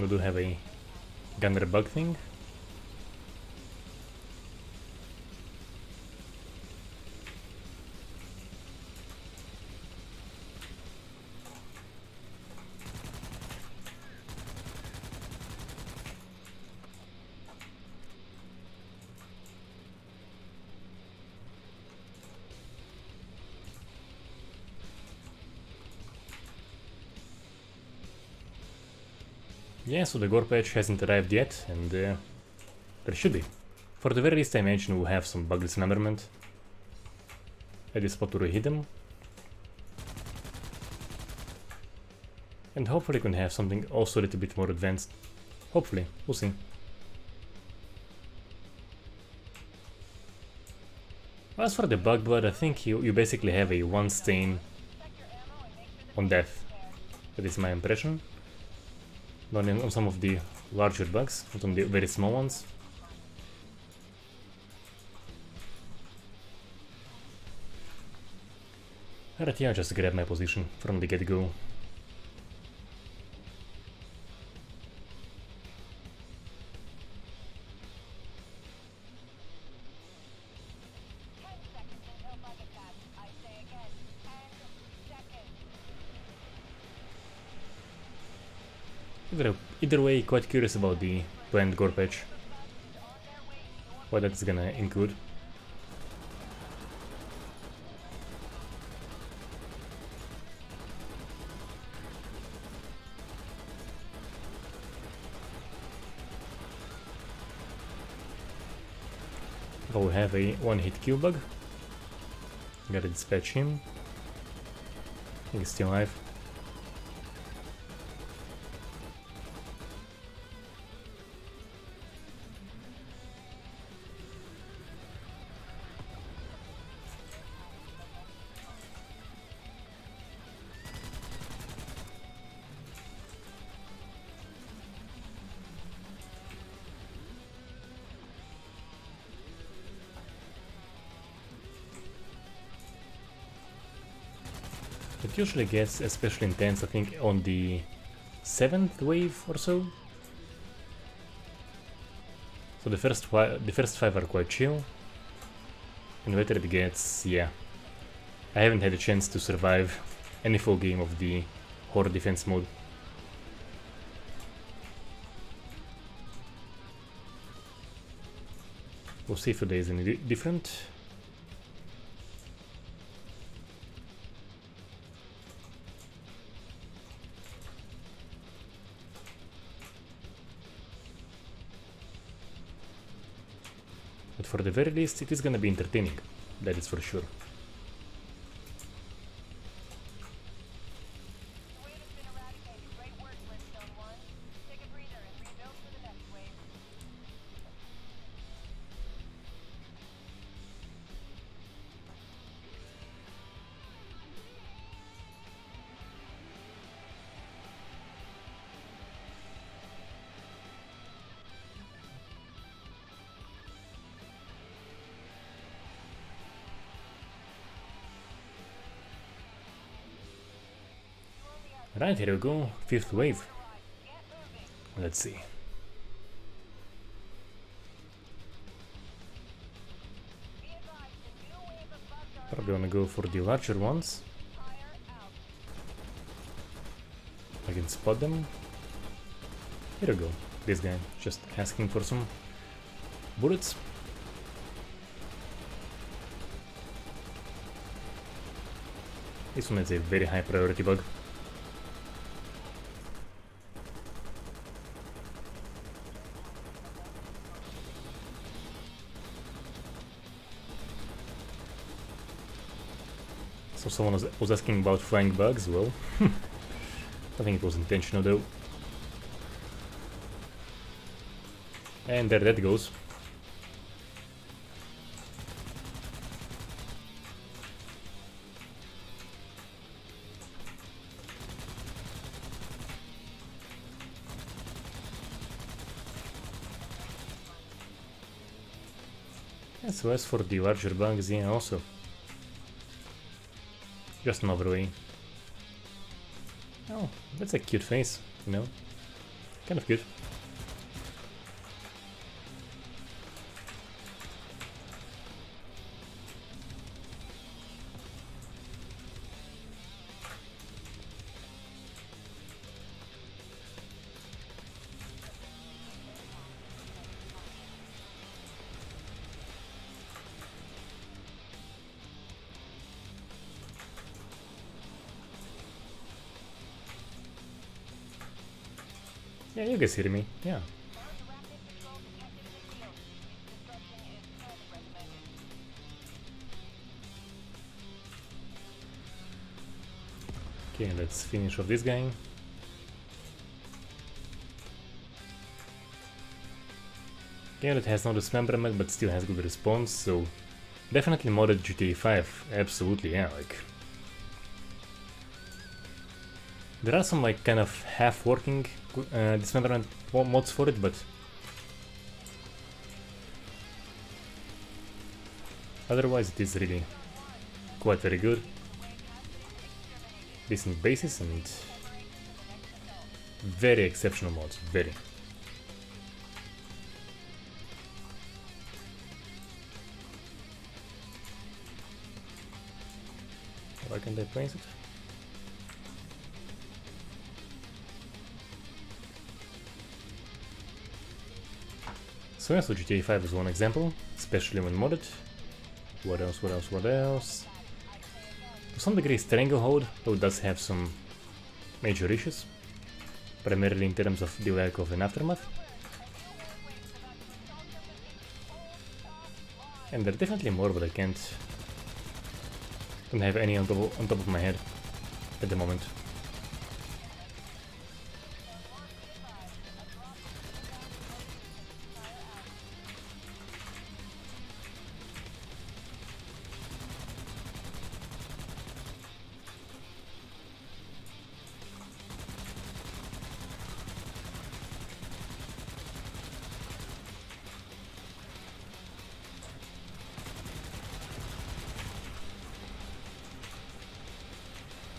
We do have a gunner bug thing. Yeah, so the Gore patch hasn't arrived yet, and there should be. For the very least, I imagine we'll have some bug dismemberment at this spot to hit them. And hopefully we can have something also a little bit more advanced. Hopefully, we'll see. As for the bug blood, I think you basically have a one stain on death. That is my impression. Not on some of the larger bugs, not on the very small ones. Alright, yeah, just grab my position from the get-go. Either way, quite curious about the planned Gore patch. What that's gonna include. I'll have a one-hit kill bug. Gotta dispatch him. I think he's still alive. It usually gets especially intense, I think, on the 7th wave or so. So the first 5 are quite chill, and later it gets, yeah. I haven't had a chance to survive any full game of the Horde defense mode. We'll see if today is any different. But for the very least, it is gonna be entertaining, that is for sure. Right, here we go, 5th wave. Let's see. Probably wanna go for the larger ones. I can spot them. Here we go, this guy, just asking for some bullets. This one is a very high priority bug. So someone was asking about flying bugs, well, I think it was intentional though. And there that goes. And so as for the larger bugs, yeah, also. Just another way. Oh, that's a cute face, you know? Kind of good. Yeah, you guys hear me, yeah. Okay, let's finish off this guy. Okay, that has no dismemberment but still has good response, so definitely modded GTA 5, absolutely, yeah, like... There are some like kind of half-working dismemberment mods for it, but otherwise it is really quite very good. Decent bases and very exceptional mods, very. Why can't I place it? So yeah, so GTA 5 is one example, especially when modded. What else, what else, what else? To some degree Stranglehold, though it does have some major issues, primarily in terms of the lack of an aftermath. And there are definitely more, but I don't have any on top of my head at the moment.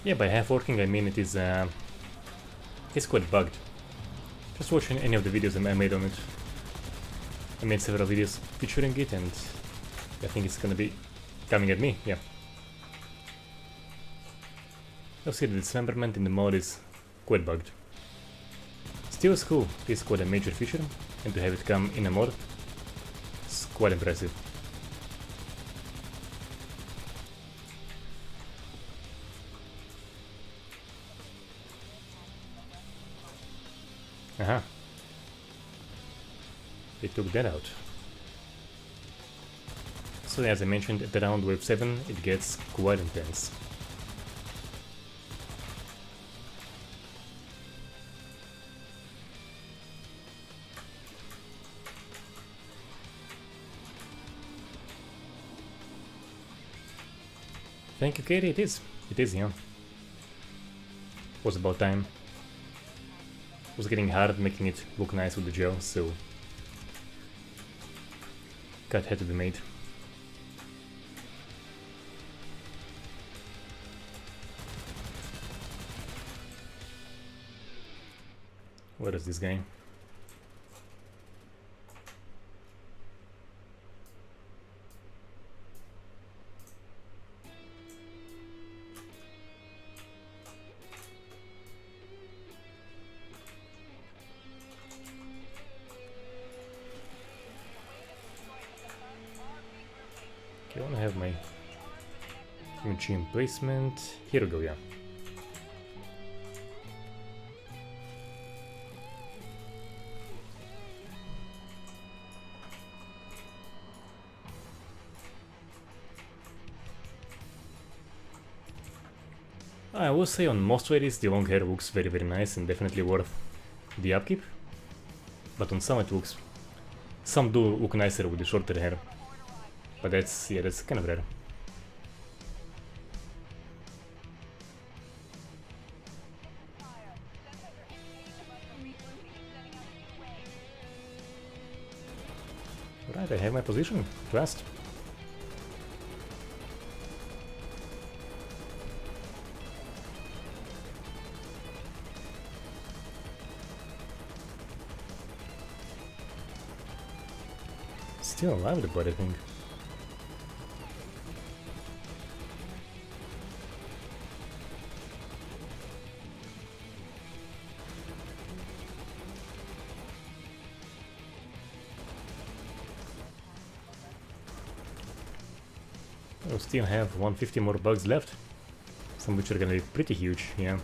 Yeah, by half working I mean it's quite bugged. Just watch any of the videos I made on it. I made several videos featuring it and I think it's gonna be coming at me, yeah. You'll see the dismemberment in the mod is quite bugged. Still is cool, it is quite a major feature, and to have it come in a mod, it's quite impressive. Aha. They took that out. So as I mentioned, at around wave 7 it gets quite intense. Thank you, Katie, it is, yeah. Was about time. Was getting hard making it look nice with the gel, so cut had to be made. Where is this guy? I want to have my machine placement. Here we go, yeah. I will say on most ladies the long hair looks very nice and definitely worth the upkeep. But on some it looks... Some do look nicer with the shorter hair. But that's, yeah, that's kind of rare. Right, I have my position, at last. still alive, the bloody thing. We still have 150 more bugs left, some which are gonna be pretty huge, yeah.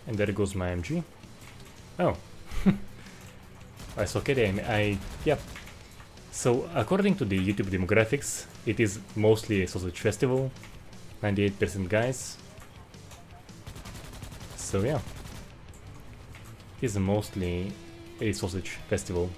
And there goes my MG. Oh. I saw KD, yeah. So, according to the YouTube demographics, it is mostly a sausage festival. 98% guys. So yeah. It is mostly a sausage festival.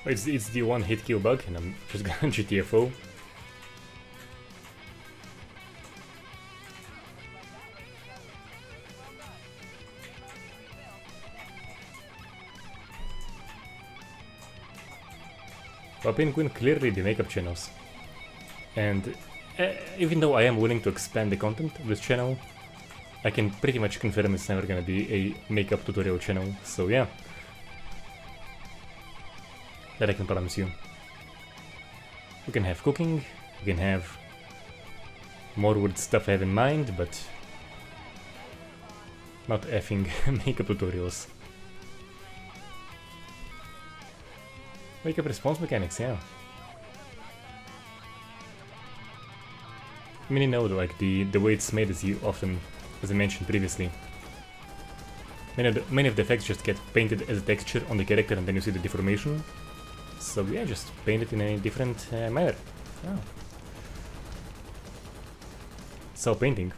It's the one hit kill bug, and I'm just gonna GTFO. Penguin clearly the makeup channels, and even though I am willing to expand the content of this channel, I can pretty much confirm it's never gonna be a makeup tutorial channel, so yeah. That I can promise you. We can have cooking, we can have more weird stuff I have in mind, but not effing makeup tutorials. Makeup response mechanics, yeah. I mean, you know, like the way it's made, as I mentioned previously. Many of the effects just get painted as a texture on the character, and then you see the deformation. So yeah, just paint it in a different manner. Oh. Self-painting.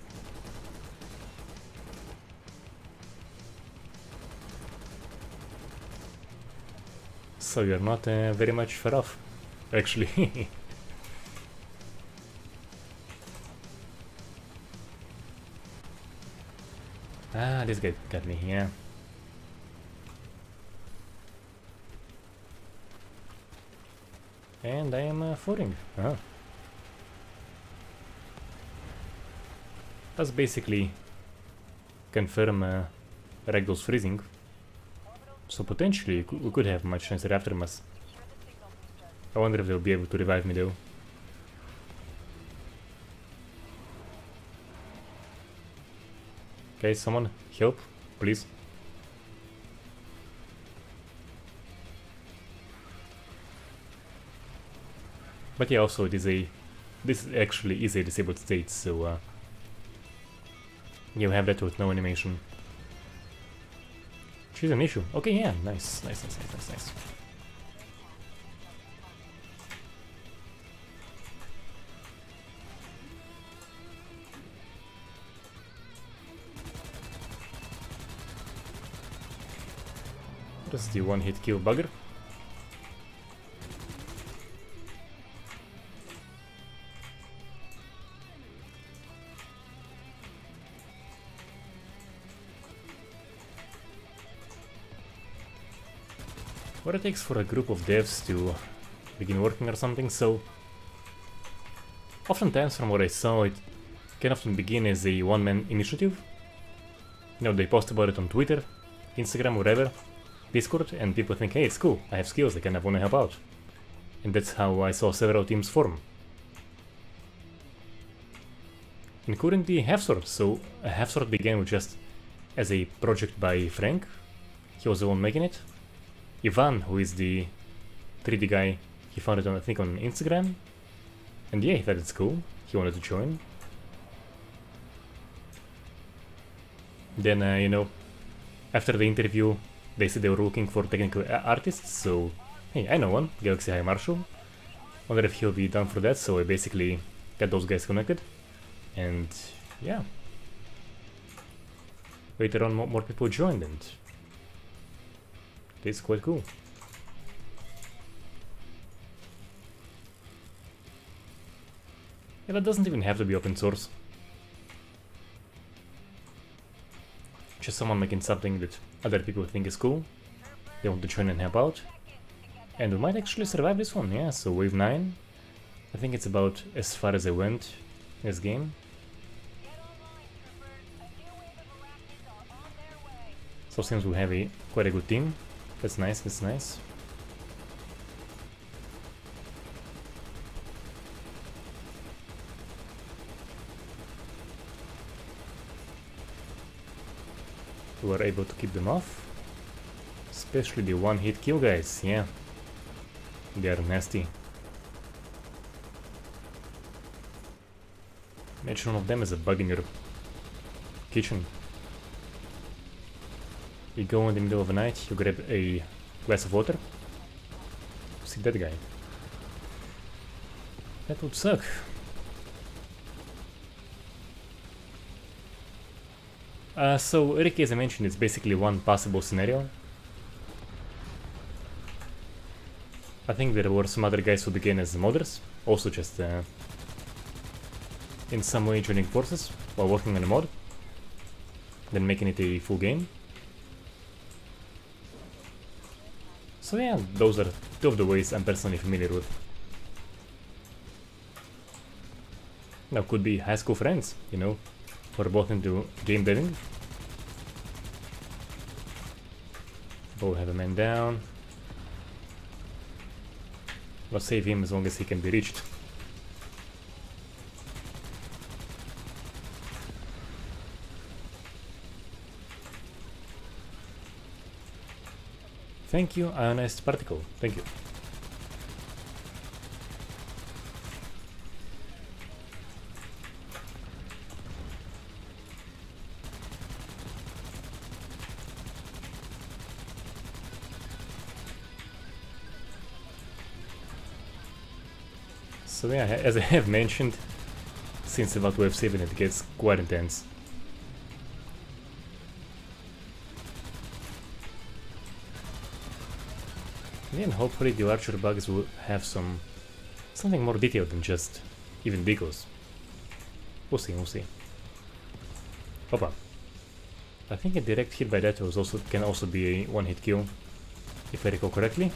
So you're not very much far off, actually. Ah, this guy got me, yeah. And I am footing. Uh-huh. That's basically confirm Ragdoll's freezing. So potentially we could have much nicer aftermath. I wonder if they'll be able to revive me though. Okay, someone help, please. But yeah, also this actually is a disabled state, so you have that with no animation. Which is an issue. Okay, yeah, nice. That's the one-hit kill bugger. What it takes for a group of devs to begin working or something, so oftentimes from what I saw it can often begin as a one-man initiative. You know, they post about it on Twitter, Instagram, whatever, Discord, and people think, hey, it's cool, I have skills, I kind of want to help out. And that's how I saw several teams form. Including the Half-Sword, so Half-Sword began with just as a project by Frank, he was the one making it. Ivan, who is the 3D guy, he found it on, I think, on Instagram. And yeah, he thought it's cool, he wanted to join. Then, you know, after the interview, they said they were looking for technical artists, so hey, I know one, Galaxy High Marshal. Wonder if he'll be down for that, so I basically got those guys connected. And yeah. Later on, more people joined, and it's quite cool. Yeah, that doesn't even have to be open source. Just someone making something that other people think is cool. They want to join and help out. And we might actually survive this one, yeah, so wave 9. I think it's about as far as I went in this game. So since we have quite a good team, that's nice, that's nice. We were able to keep them off. Especially the one-hit kill guys, yeah. They are nasty. Imagine one of them as a bug in your kitchen. You go in the middle of the night, you grab a glass of water. See that guy. That would suck. So Ricky, as I mentioned, is basically one possible scenario. I think there were some other guys who began as modders, also just in some way joining forces while working on a mod, then making it a full game. So yeah, those are two of the ways I'm personally familiar with. Now could be high school friends, you know, who are both into game deving. Both have a man down. Let's save him as long as he can be reached. Thank you, ionized particle. Thank you. So yeah, as I have mentioned, since about wave 7 it gets quite intense. And hopefully the larger bugs will have something more detailed than just even decoys. We'll see, we'll see. Opa. I think a direct hit by that can also be a one-hit kill, if I recall correctly.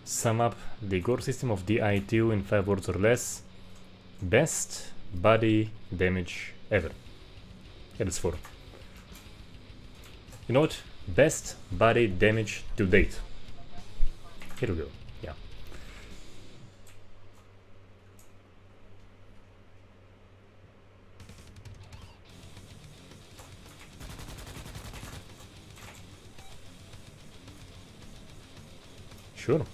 Sum up the Gore system of DI2 in 5 words or less. Best body damage ever. Yeah, that's 4. You know what? Best body damage to date. Here we go. Yeah. Sure.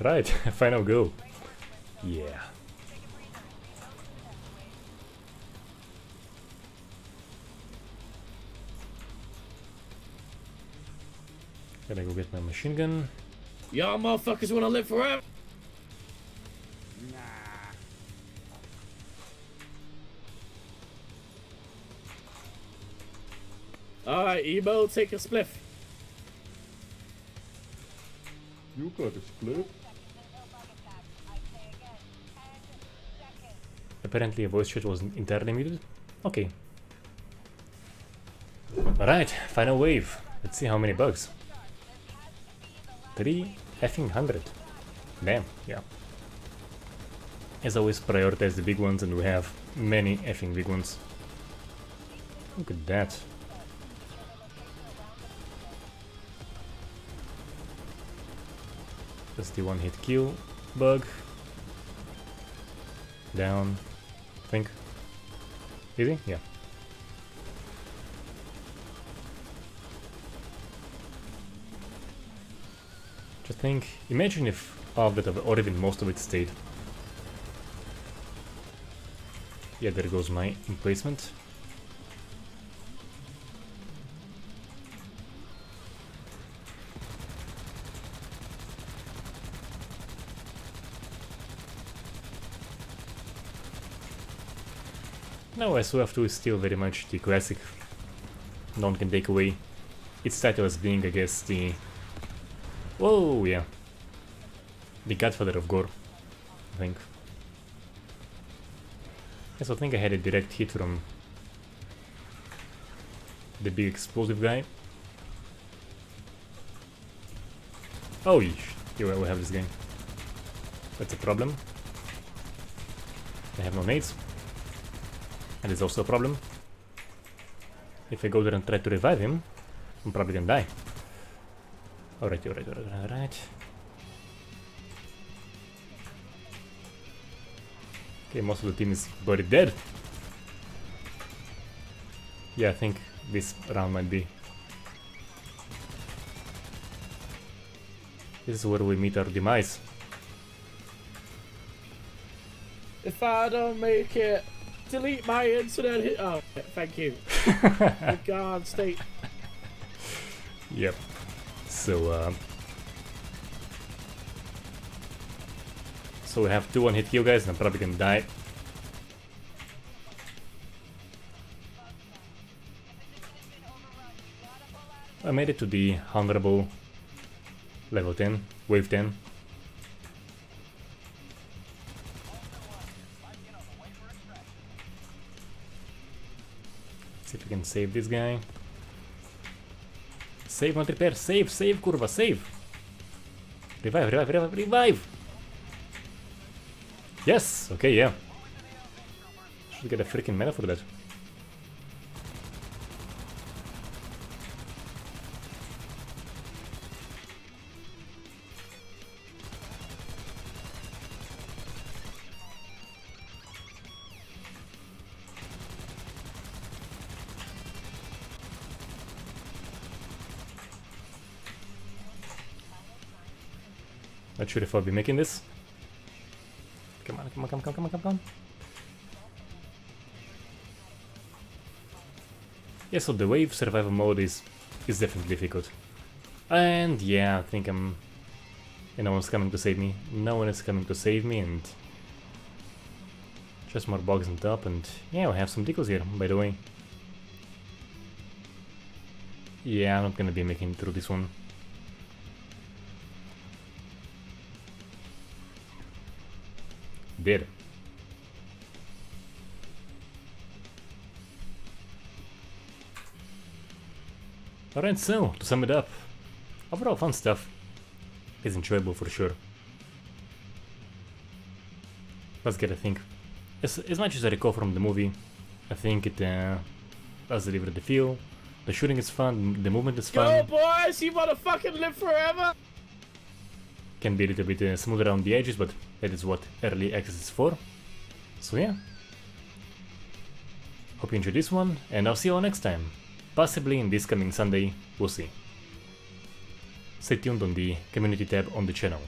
Right, final go. Yeah. Gotta go get my machine gun. Y'all motherfuckers wanna live forever? Alright, Ebo, take a spliff. You got a split? Apparently a voice chat was entirely muted. Okay. Alright, final wave. Let's see how many bugs. 300. Damn, yeah. As always, prioritize the big ones, and we have many effing big ones. Look at that. That's the one-hit kill. Bug. Down. Think. Easy? Yeah. Just think, imagine if all of that, or even most of it, stayed. Yeah, there goes my emplacement. Now SOF2 is still very much the classic. No one can take away its title as being, I guess, the... Whoa, yeah. The godfather of Gore, I think. Yes, I think I had a direct hit from the big explosive guy. Oh, yeesh. Here we have this game. That's a problem. I have no nades. And it's also a problem. If I go there and try to revive him, I'm probably gonna die. Alright. Okay, most of the team is already dead. Yeah, I think this round might be. This is where we meet our demise. If I don't make it, delete my internet hit. Oh, thank you. For God's sake. Yep. So we have 2 1-hit kill guys, and I'm probably gonna die. I made it to the honorable level 10, wave 10. See if we can save this guy. Save, not repair. Save, curva, save. Revive. Yes, okay, yeah. Should get a freaking mana for that. Not sure if I'll be making this. Come on. Yeah, so the wave survival mode is definitely difficult. And yeah, I think and no one's coming to save me. No one is coming to save me, and just more bugs on top, and yeah, we have some decals here, by the way. Yeah, I'm not gonna be making it through this one. There. Alright, so to sum it up, overall fun stuff. It's enjoyable for sure. Let's get a think. As much as I recall from the movie, I think it does deliver the feel. The shooting is fun, the movement is fun. Go boys, you wanna fucking live forever? Can be a little bit smooth around the edges, but that is what early access is for. So yeah. Hope you enjoyed this one, and I'll see you all next time. Possibly in this coming Sunday, we'll see. Stay tuned on the community tab on the channel.